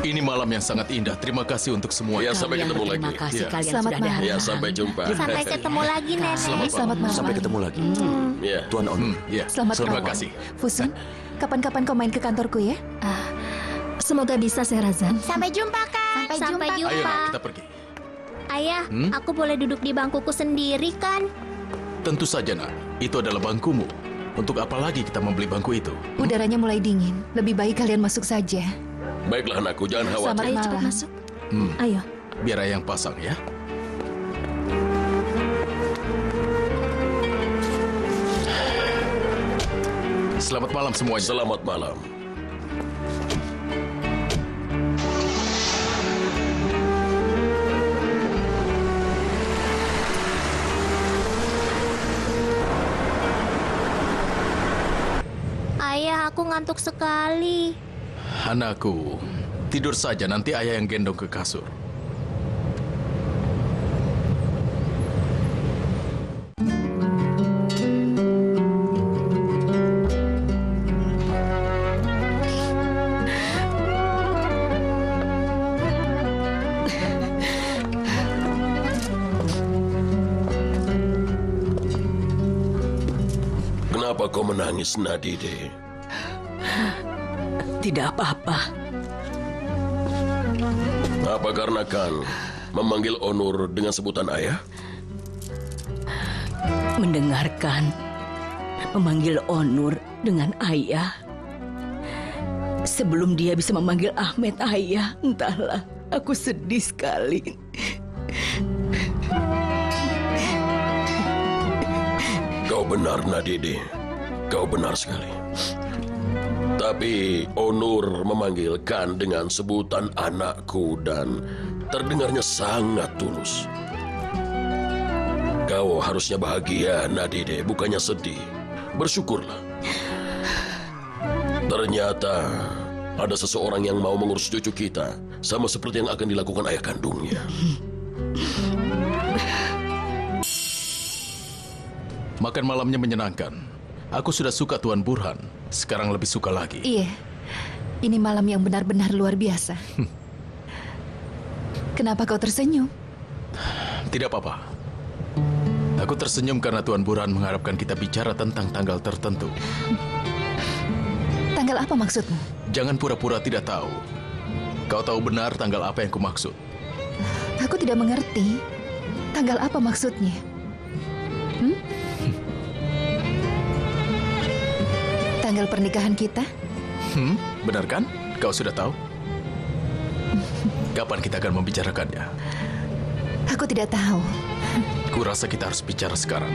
Ini malam yang sangat indah. Terima kasih untuk semua. Ya, sampai ketemu lagi. Terima kasih kalian Selamat sudah malam. datang. Ya, sampai jumpa. Sampai ketemu lagi, Nenek. Selamat malam. Sampai ketemu lagi. Ya. Tuan Onur. Ya. Selamat Terima malam. kasih. Fusun, kapan-kapan kau main ke kantorku ya? Semoga bisa, Sherazad. Sampai jumpa, Kak. Sampai Ayo, jumpa. Nak, kita pergi. Ayah, aku boleh duduk di bangkuku sendiri kan? Tentu saja, Nak. Itu adalah bangkumu. Untuk apa lagi kita membeli bangku itu? Udaranya mulai dingin. Lebih baik kalian masuk saja. Baiklah anakku, jangan Selamat khawatir. malam. Masuk. Ayo. Biar ayah yang pasang ya. Selamat malam semuanya. Selamat malam. Ayah, aku ngantuk sekali. Anakku, tidur saja, nanti ayah yang gendong ke kasur. Kenapa kau menangis, Nadide? Tidak apa-apa. Apa karena kan memanggil Onur dengan sebutan ayah? Mendengarkan memanggil Onur dengan ayah. Sebelum dia bisa memanggil Ahmed ayah, entahlah, aku sedih sekali. Kau benar, Nadide. Kau benar sekali. Tapi Onur memanggilkan dengan sebutan anakku dan terdengarnya sangat tulus. Kau harusnya bahagia, Nadide, bukannya sedih. Bersyukurlah. Ternyata ada seseorang yang mau mengurus cucu kita, sama seperti yang akan dilakukan ayah kandungnya. Makan malamnya menyenangkan. Aku sudah suka Tuan Burhan. Sekarang lebih suka lagi. Iya. Ini malam yang benar-benar luar biasa. Kenapa kau tersenyum? Tidak apa-apa. Aku tersenyum karena Tuan Burhan mengharapkan kita bicara tentang tanggal tertentu. Tanggal apa maksudmu? Jangan pura-pura tidak tahu. Kau tahu benar tanggal apa yang kumaksud. Aku tidak mengerti. Tanggal apa maksudnya? Tanggal pernikahan kita? Benar kan? Kau sudah tahu? Kapan kita akan membicarakannya? Aku tidak tahu. Kurasa kita harus bicara sekarang.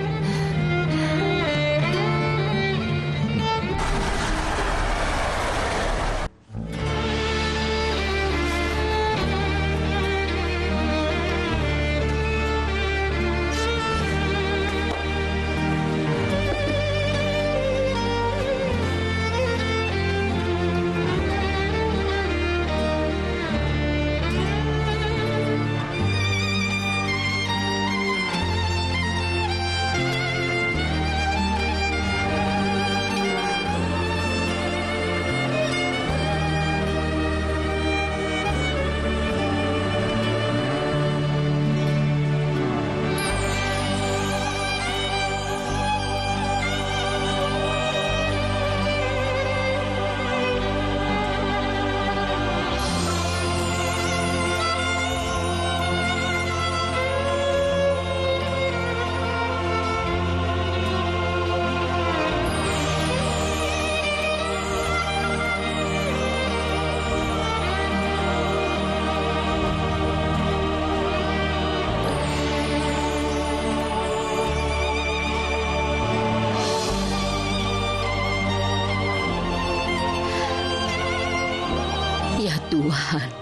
Tuhan,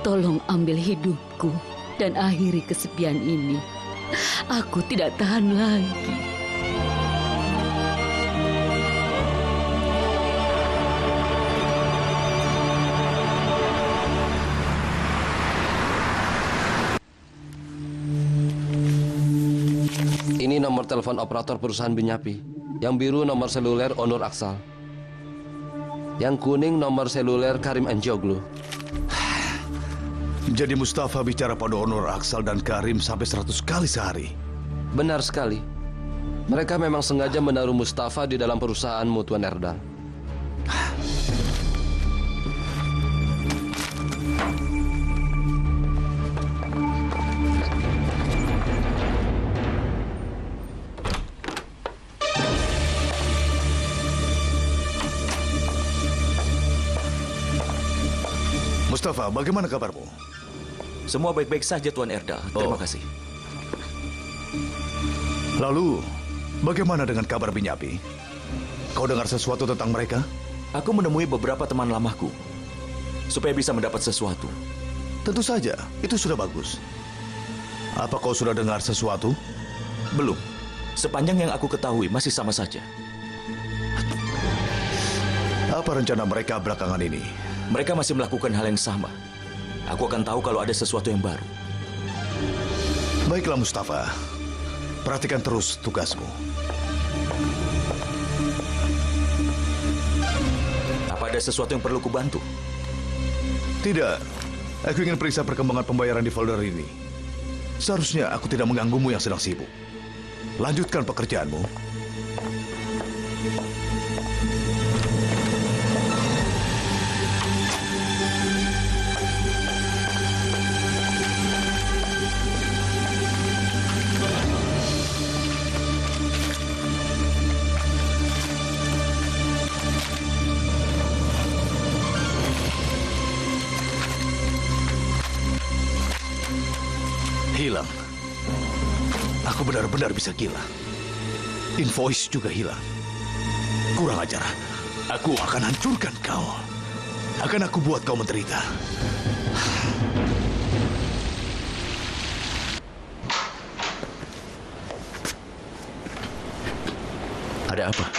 tolong ambil hidupku dan akhiri kesepian ini. Aku tidak tahan lagi. Ini nomor telepon operator perusahaan Binyapi. Yang biru nomor seluler Onur Aksal. Yang kuning nomor seluler Karim Anjoglu. Jadi Mustafa bicara pada Onur Aksal dan Karim sampai 100 kali sehari. Benar sekali. Mereka memang sengaja menaruh Mustafa di dalam perusahaanmu, Tuan Erdal. Mustafa, bagaimana kabarmu? Semua baik-baik saja, Tuan Erdal. Terima kasih. Lalu, bagaimana dengan kabar Binyapi? Kau dengar sesuatu tentang mereka? Aku menemui beberapa teman lamaku supaya bisa mendapat sesuatu. Tentu saja, itu sudah bagus. Apa kau sudah dengar sesuatu? Belum. Sepanjang yang aku ketahui masih sama saja. Apa rencana mereka belakangan ini? Mereka masih melakukan hal yang sama. Aku akan tahu kalau ada sesuatu yang baru. Baiklah Mustafa, perhatikan terus tugasmu. Apa ada sesuatu yang perlu kubantu? Tidak, aku ingin periksa perkembangan pembayaran di folder ini. Seharusnya aku tidak mengganggumu yang sedang sibuk. Lanjutkan pekerjaanmu. Hilang. Aku benar-benar bisa gila. Invoice juga hilang. Kurang ajar. Aku akan hancurkan kau. Akan aku buat kau menderita. Ada apa?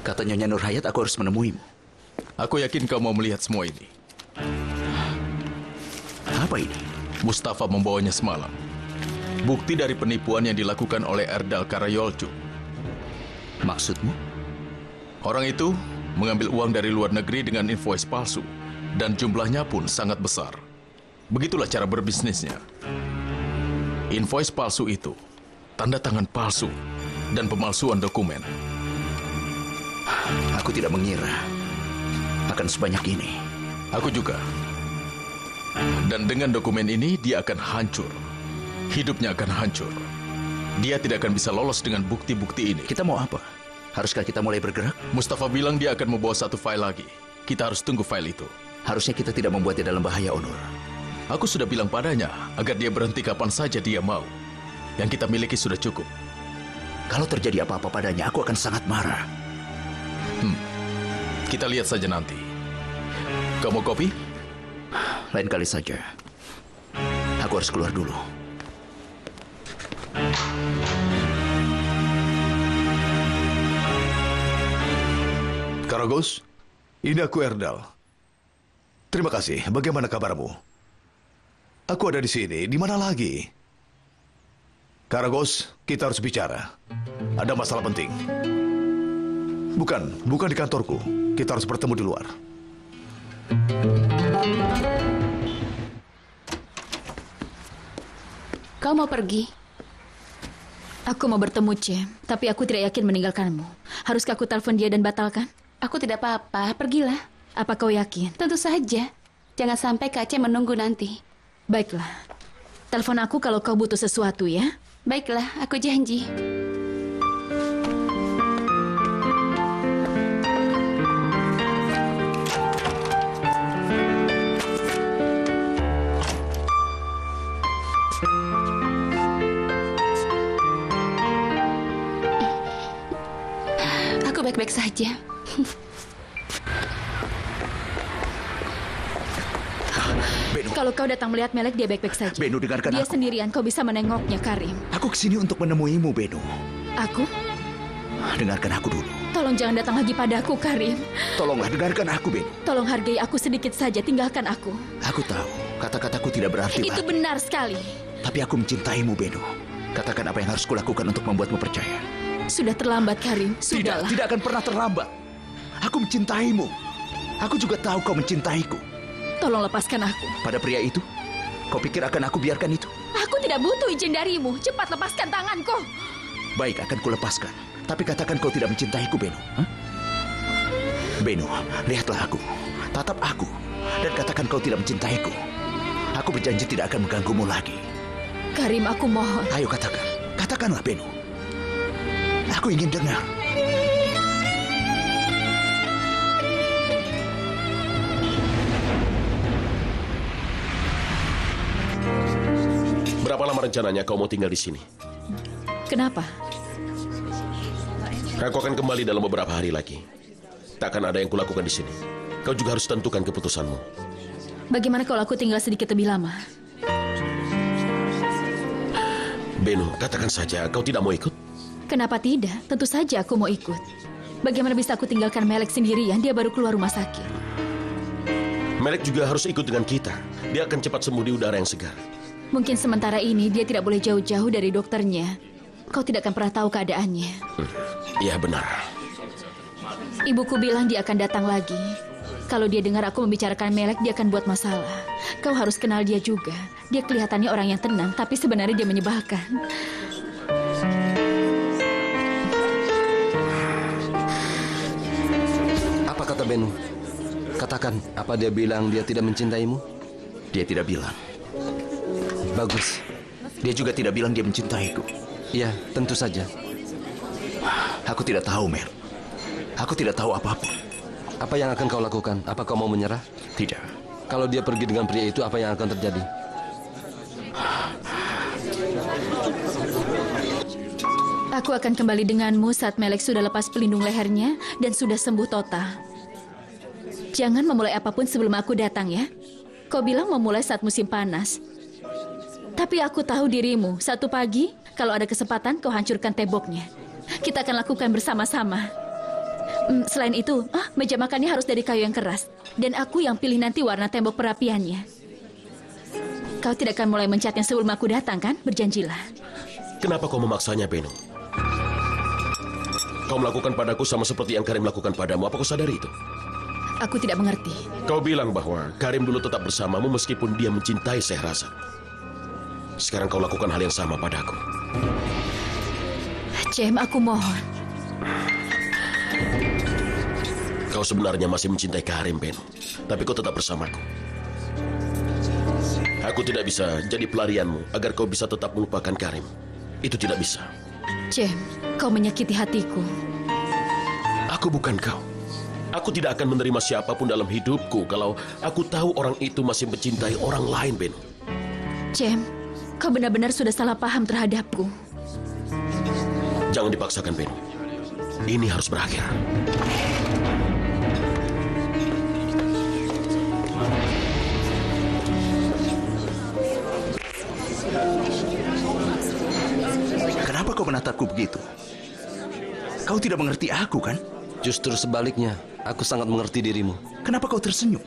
Kata Nyonya Nurhayat aku harus menemuimu. Aku yakin kau mau melihat semua ini. Apa ini? Mustafa membawanya semalam. Bukti dari penipuan yang dilakukan oleh Erdal Karayolcu. Maksudmu? Orang itu mengambil uang dari luar negeri dengan invoice palsu. Dan jumlahnya pun sangat besar. Begitulah cara berbisnisnya. Invoice palsu itu, tanda tangan palsu, dan pemalsuan dokumen. Aku tidak mengira akan sebanyak ini. Aku juga. Dan dengan dokumen ini, dia akan hancur. Hidupnya akan hancur. Dia tidak akan bisa lolos dengan bukti-bukti ini. Kita mau apa? Haruskah kita mulai bergerak? Mustafa bilang dia akan membawa satu file lagi. Kita harus tunggu file itu. Harusnya kita tidak membuatnya dalam bahaya, Onur. Aku sudah bilang padanya, agar dia berhenti kapan saja dia mau. Yang kita miliki sudah cukup. Kalau terjadi apa-apa padanya, aku akan sangat marah. Kita lihat saja nanti. Kau mau kopi? Lain kali saja. Aku harus keluar dulu. Karagos, ini aku Erdal. Terima kasih. Bagaimana kabarmu? Aku ada di sini. Di mana lagi? Karagos, kita harus bicara. Ada masalah penting. Bukan di kantorku. Kita harus bertemu di luar. Kau mau pergi? Aku mau bertemu Cem, tapi aku tidak yakin meninggalkanmu. Haruskah aku telepon dia dan batalkan? Aku tidak apa-apa, pergilah. Apa kau yakin? Tentu saja. Jangan sampai Kak Cem menunggu nanti. Baiklah. Telepon aku kalau kau butuh sesuatu ya. Baiklah, aku janji. Aku baik-baik saja. Kalau kau datang melihat Melek, dia baik-baik saja. Beno, dengarkan dia aku. sendirian, kau bisa menengoknya, Karim. Aku kesini untuk menemuimu, Beno. Aku? Dengarkan aku dulu. Tolong jangan datang lagi padaku, Karim. Tolonglah dengarkan aku, Beno. Tolong hargai aku sedikit saja, tinggalkan aku. Aku tahu, kata-kataku tidak berarti Itu banyak. benar sekali. Tapi aku mencintaimu, Beno. Katakan apa yang harus kulakukan untuk membuatmu percaya. Sudah terlambat, Karim. Sudahlah. Tidak akan pernah terlambat. Aku mencintaimu. Aku juga tahu kau mencintaiku. Tolong lepaskan aku. Pada pria itu, kau pikir akan aku biarkan itu? Aku tidak butuh izin darimu. Cepat lepaskan tanganku. Baik, akan kulepaskan. Tapi katakan kau tidak mencintaiku, Beno. Hah? Beno, lihatlah aku. Tatap aku. Dan katakan kau tidak mencintaiku. Aku berjanji tidak akan mengganggumu lagi. Karim, aku mohon. Ayo katakan. Katakanlah, Beno. Aku ingin dengar. Berapa lama rencananya kau mau tinggal di sini? Kenapa? Aku akan kembali dalam beberapa hari lagi. Tak akan ada yang kulakukan di sini. Kau juga harus tentukan keputusanmu. Bagaimana kalau aku tinggal sedikit lebih lama? Beno, katakan saja kau tidak mau ikut. Kenapa tidak? Tentu saja aku mau ikut. Bagaimana bisa aku tinggalkan Melek sendirian? Dia baru keluar rumah sakit. Melek juga harus ikut dengan kita. Dia akan cepat sembuh di udara yang segar. Mungkin sementara ini dia tidak boleh jauh-jauh dari dokternya. Kau tidak akan pernah tahu keadaannya. Iya, benar. Ibuku bilang dia akan datang lagi. Kalau dia dengar aku membicarakan Melek, dia akan buat masalah. Kau harus kenal dia juga. Dia kelihatannya orang yang tenang, tapi sebenarnya dia menyebalkan. Apa kata Beno? Katakan, apa dia bilang dia tidak mencintaimu? Dia tidak bilang. Bagus. Dia juga tidak bilang dia mencintaiku. Iya, tentu saja. Aku tidak tahu, Mer. Aku tidak tahu apapun. Apa yang akan kau lakukan? Apa kau mau menyerah? Tidak. Kalau dia pergi dengan pria itu, apa yang akan terjadi? Aku akan kembali denganmu saat Melek sudah lepas pelindung lehernya dan sudah sembuh total. Jangan memulai apapun sebelum aku datang ya. Kau bilang memulai saat musim panas. Tapi aku tahu dirimu. Satu pagi, kalau ada kesempatan, kau hancurkan temboknya. Kita akan lakukan bersama-sama. Selain itu, meja makannya harus dari kayu yang keras. Dan aku yang pilih nanti warna tembok perapiannya. Kau tidak akan mulai mencatnya sebelum aku datang, kan? Berjanjilah. Kenapa kau memaksanya, Beno? Kau melakukan padaku sama seperti yang Karim lakukan padamu. Apa kau sadari itu? Aku tidak mengerti. Kau bilang bahwa Karim dulu tetap bersamamu meskipun dia mencintai Syahrazad. Sekarang kau lakukan hal yang sama padaku. Jem, aku mohon. Kau sebenarnya masih mencintai Karim, Beno. Tapi kau tetap bersamaku. Aku tidak bisa jadi pelarianmu agar kau bisa tetap melupakan Karim. Itu tidak bisa. Jem, kau menyakiti hatiku. Aku bukan kau. Aku tidak akan menerima siapapun dalam hidupku kalau aku tahu orang itu masih mencintai orang lain, Beno. Jem, kau benar-benar sudah salah paham terhadapku. Jangan dipaksakan, Beno. Ini harus berakhir. Kenapa kau menatapku begitu? Kau tidak mengerti aku, kan? Justru sebaliknya, aku sangat mengerti dirimu. Kenapa kau tersenyum?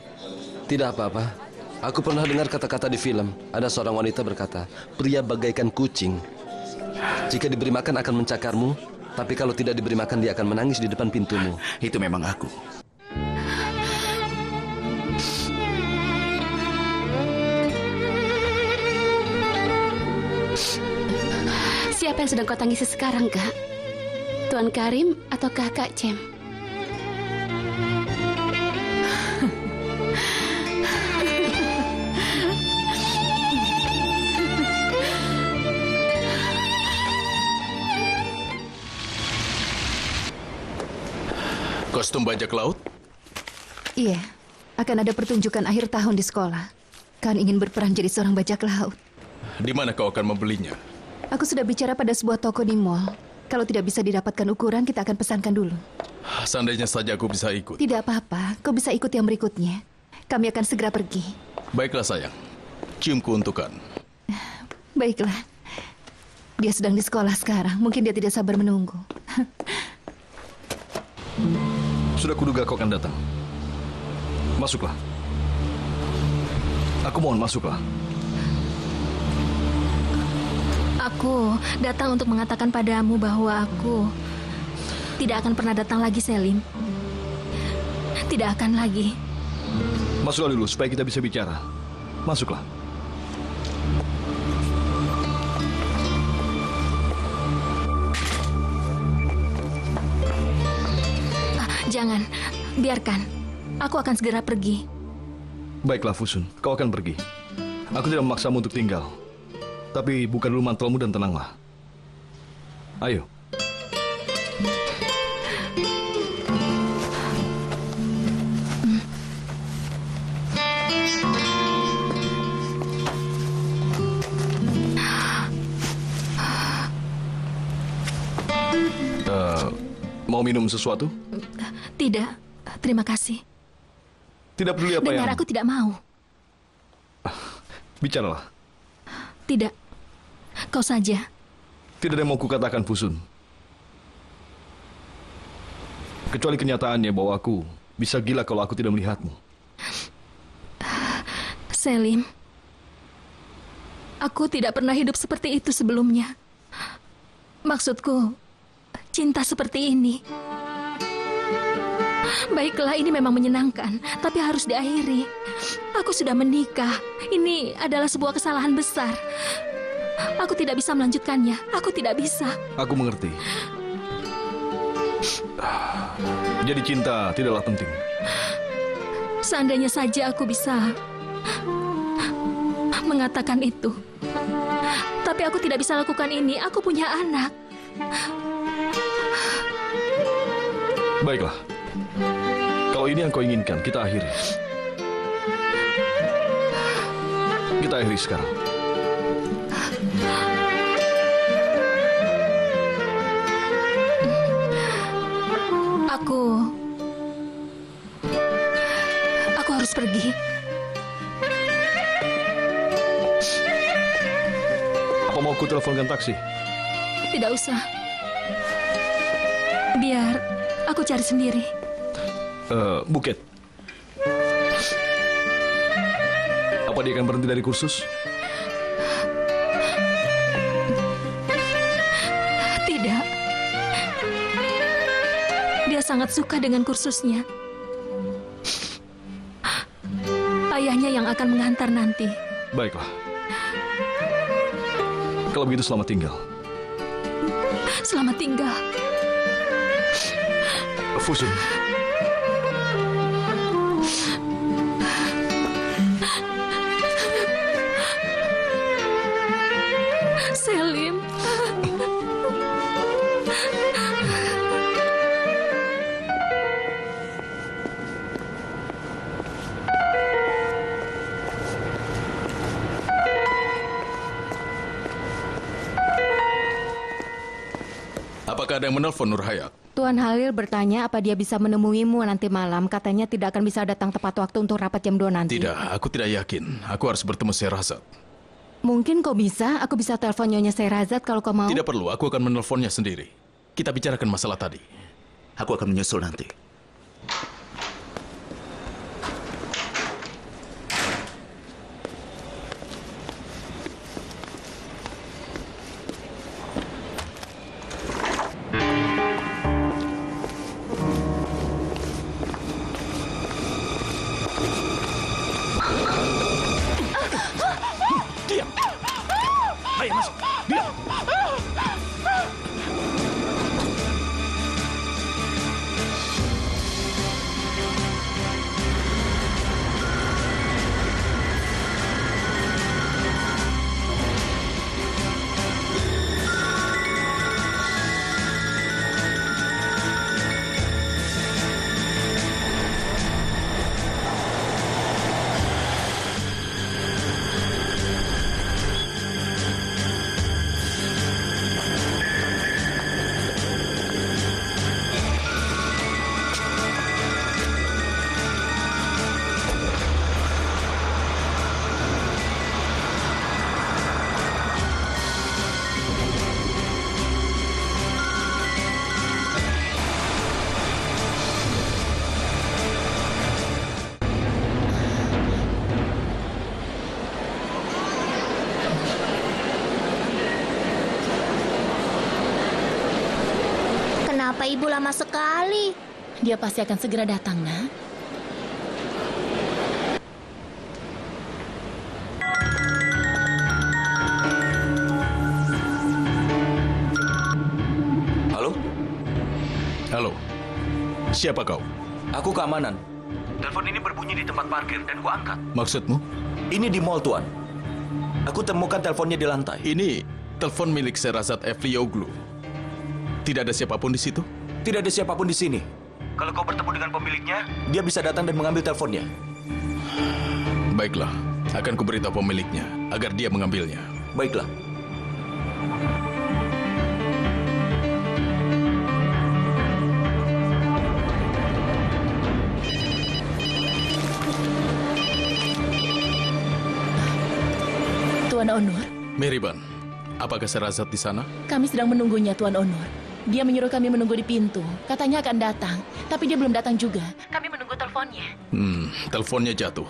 Tidak apa-apa. Aku pernah dengar kata-kata di film. Ada seorang wanita berkata, pria bagaikan kucing. Jika diberi makan akan mencakarmu, tapi kalau tidak diberi makan dia akan menangis di depan pintumu. Itu memang aku. Siapa yang sedang kau tangisi sekarang, Kak? Tuan Karim atau Kakak Cem? Kostum bajak laut? Iya, akan ada pertunjukan akhir tahun di sekolah. Kau ingin berperan jadi seorang bajak laut. Di mana kau akan membelinya? Aku sudah bicara pada sebuah toko di mall. Kalau tidak bisa didapatkan ukuran, kita akan pesankan dulu. Seandainya saja aku bisa ikut. Tidak apa-apa, kau bisa ikut yang berikutnya. Kami akan segera pergi. Baiklah sayang, Cium keuntukan. Baiklah. Dia sedang di sekolah sekarang. Mungkin dia tidak sabar menunggu. Sudah kuduga kau akan datang. Masuklah. Aku mohon masuklah. Aku datang untuk mengatakan padamu bahwa aku tidak akan pernah datang lagi, Selim. Tidak akan lagi. Masuklah dulu supaya kita bisa bicara. Masuklah. Jangan, biarkan. Aku akan segera pergi. Baiklah, Fusun. Kau akan pergi. Aku tidak memaksamu untuk tinggal. Tapi buka dulu mantelmu dan tenanglah. Ayo. Mau minum sesuatu? Tidak, terima kasih. Tidak peduli apa Dengar, aku tidak mau. Bicaralah. Tidak, kau saja. Tidak ada yang mau kukatakan, Fusun. Kecuali kenyataannya bahwa aku bisa gila kalau aku tidak melihatmu. Selim, aku tidak pernah hidup seperti itu sebelumnya. Maksudku, cinta seperti ini. Baiklah, ini memang menyenangkan, tapi harus diakhiri. Aku sudah menikah. Ini adalah sebuah kesalahan besar. Aku tidak bisa melanjutkannya. Aku tidak bisa. Aku mengerti. Jadi cinta tidaklah penting. Seandainya saja aku bisa mengatakan itu. Tapi aku tidak bisa lakukan ini. Aku punya anak. Baiklah. Kalau ini yang kau inginkan, kita akhiri. Kita akhiri sekarang. Aku harus pergi. Apa mau aku teleponkan taksi? Tidak usah. Biar aku cari sendiri. Buket. Apa dia akan berhenti dari kursus? Tidak. Dia sangat suka dengan kursusnya. Ayahnya yang akan mengantar nanti. Baiklah. Kalau begitu selamat tinggal. Selamat tinggal. Fusun. Selim. Apakah ada yang menelpon Nur Hayat? Tuan Halil bertanya apa dia bisa menemuimu nanti malam. Katanya tidak akan bisa datang tepat waktu untuk rapat jam 2 nanti. Tidak, aku tidak yakin. Aku harus bertemu Sherazad. Mungkin kau bisa. Aku bisa telepon Nyonya Sherazad kalau kau mau. Tidak perlu, aku akan menelponnya sendiri. Kita bicarakan masalah tadi. Aku akan menyusul nanti. Kenapa ibu lama sekali? Dia pasti akan segera datang, Nak. Halo? Halo. Siapa kau? Aku keamanan. Telepon ini berbunyi di tempat parkir dan gua angkat. Maksudmu? Ini di mall, Tuan. Aku temukan teleponnya di lantai. Ini telepon milik Sherazad Evlioglu. Tidak ada siapapun di situ? Tidak ada siapapun di sini. Kalau kau bertemu dengan pemiliknya, dia bisa datang dan mengambil teleponnya. Baiklah, akan kuberitahu pemiliknya agar dia mengambilnya. Baiklah. Tuan Onur, Meriban, apakah Sherazad di sana? kami sedang menunggunya, Tuan Onur. Dia menyuruh kami menunggu di pintu. Katanya akan datang, tapi dia belum datang juga. Kami menunggu teleponnya. Teleponnya jatuh.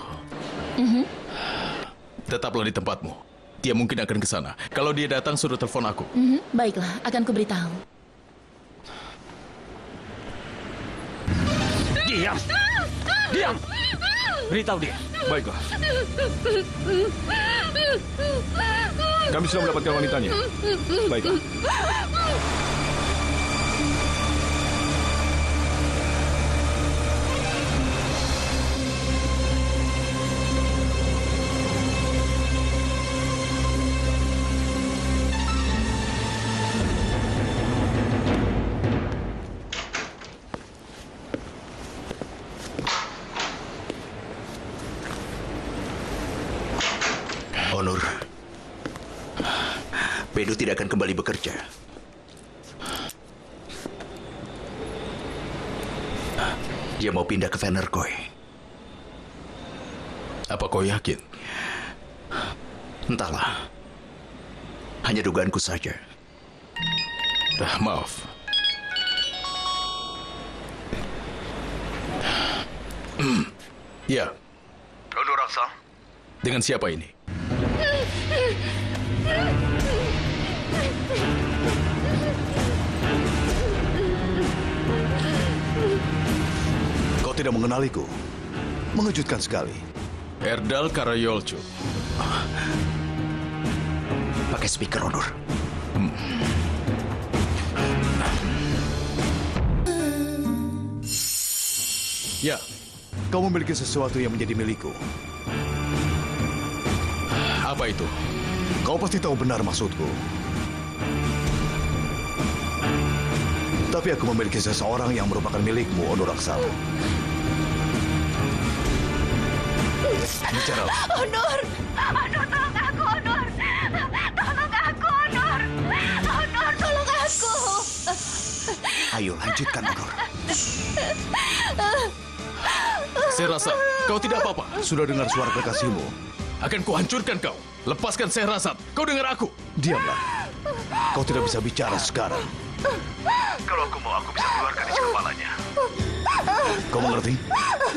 Tetaplah di tempatmu. Dia mungkin akan ke sana. Kalau dia datang, suruh telepon aku. Baiklah, akan kuberitahu. Diam! Diam! Beritahu dia. Baiklah. Kami sudah mendapatkan wanitanya. Baiklah. Onur, Bedu tidak akan kembali bekerja. Dia mau pindah ke Venerkoi. Apa kau yakin? Entahlah. Hanya dugaanku saja. Maaf. Ya. Onur Aksa. Dengan siapa ini? Kau tidak mengenaliku. Mengejutkan sekali. Erdal Karayolcu. Pakai speaker, Onur. Ya. Kau memiliki sesuatu yang menjadi milikku. Apa itu? Kau pasti tahu benar maksudku. Tapi aku memiliki seseorang yang merupakan milikmu, Onur Aksal. Bicara. Onur! Onur, tolong aku, Onur! Tolong aku, Onur! Onur, tolong aku! Ayo, lanjutkan, Onur. Saya rasa kau tidak apa-apa. Sudah dengar suara kekasihmu? Akan kuhancurkan kau. Lepaskan Sherazad. Kau dengar aku. Diamlah. Kau tidak bisa bicara sekarang. Kalau aku mau, aku bisa keluarkan isi kepalanya. Kau mengerti?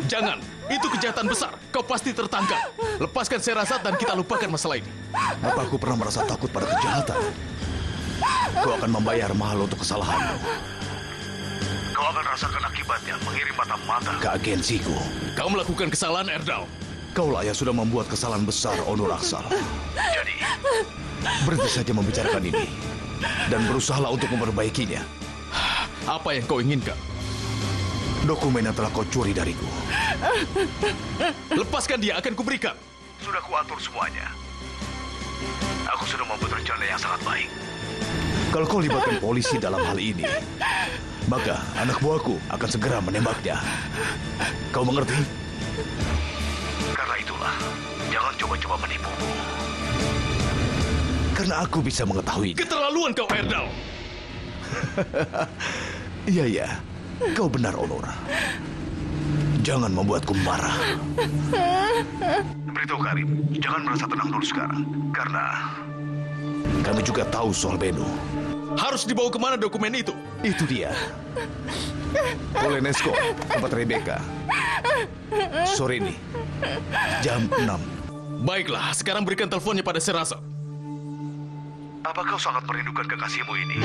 Jangan. Itu kejahatan besar. Kau pasti tertangkap. Lepaskan Sherazad dan kita lupakan masalah ini. Apa aku pernah merasa takut pada kejahatan? Kau akan membayar mahal untuk kesalahanmu. Kau akan rasakan akibatnya mengirim mata-mata ke agensiku. Kau melakukan kesalahan, Erdal. Kaulah yang sudah membuat kesalahan besar, Onur Aksal. Jadi, berhenti saja membicarakan ini. Dan berusahalah untuk memperbaikinya. Apa yang kau inginkan? Dokumen yang telah kau curi dariku. Lepaskan dia, akan kuberikan. Sudah kuatur semuanya. Aku sudah membuat rencana yang sangat baik. Kalau kau libatkan polisi dalam hal ini, maka anak buahku akan segera menembaknya. Kau mengerti? Karena itulah, jangan coba-coba menipuku. Karena aku bisa mengetahui. Keterlaluan kau, Erdal. Iya, kau benar, Onur. Jangan membuatku marah. Beritahu Karim, jangan merasa tenang dulu sekarang. Karena kami juga tahu soal Beno. Harus dibawa kemana dokumen itu? Itu dia. Polenesko, tempat Rebecca. Sore ini, jam 6. Baiklah, sekarang berikan teleponnya pada Sherazad. Apa kau sangat merindukan kekasihmu ini?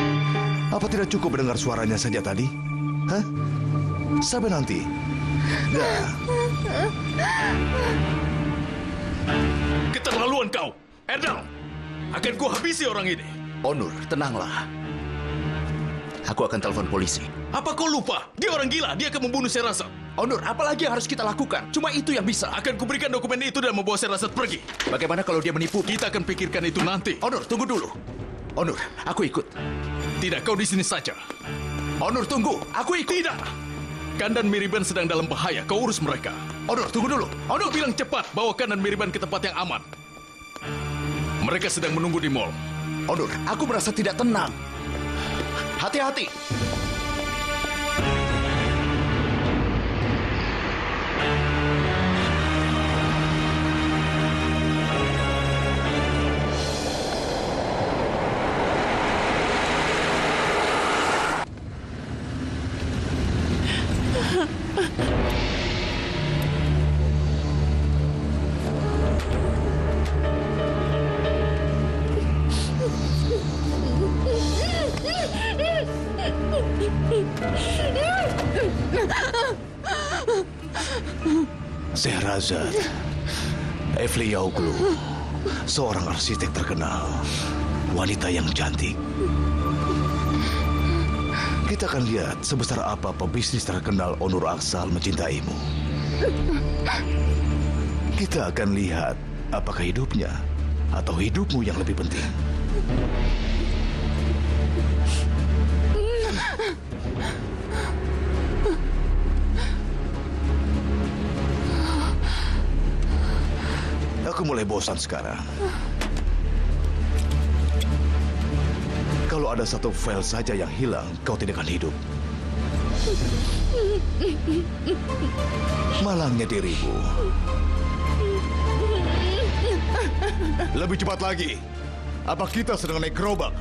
Apa tidak cukup mendengar suaranya saja tadi? Hah? Sampai nanti. Dah. Keterlaluan kau, Erdal. Akan ku habisi orang ini. Onur, tenanglah. Aku akan telepon polisi. Apa kau lupa? Dia orang gila. Dia akan membunuh Sherazad. Onur, apalagi yang harus kita lakukan? Cuma itu yang bisa. Akan kuberikan dokumen itu dan membawa Sherazad pergi. Bagaimana kalau dia menipu? Kita akan pikirkan itu nanti. Onur, tunggu dulu. Onur, aku ikut. Tidak, kau di sini saja. Onur, tunggu. Aku ikut. Tidak. Kan dan Miriban sedang dalam bahaya. Kau urus mereka. Onur, tunggu dulu. Onur, bilang cepat. Bawa Kan dan Miriban ke tempat yang aman. Mereka sedang menunggu di mall. Onur, aku merasa tidak tenang. Hati-hati. Sherazad Evliyaoglu, seorang arsitek terkenal, wanita yang cantik. Kita akan lihat sebesar apa pebisnis terkenal Onur Aksal mencintaimu. Kita akan lihat apakah hidupnya atau hidupmu yang lebih penting. Aku mulai bosan sekarang. Kalau ada satu file saja yang hilang, kau tidak akan hidup. Malangnya dirimu. Lebih cepat lagi. Apa kita sedang naik gerobak?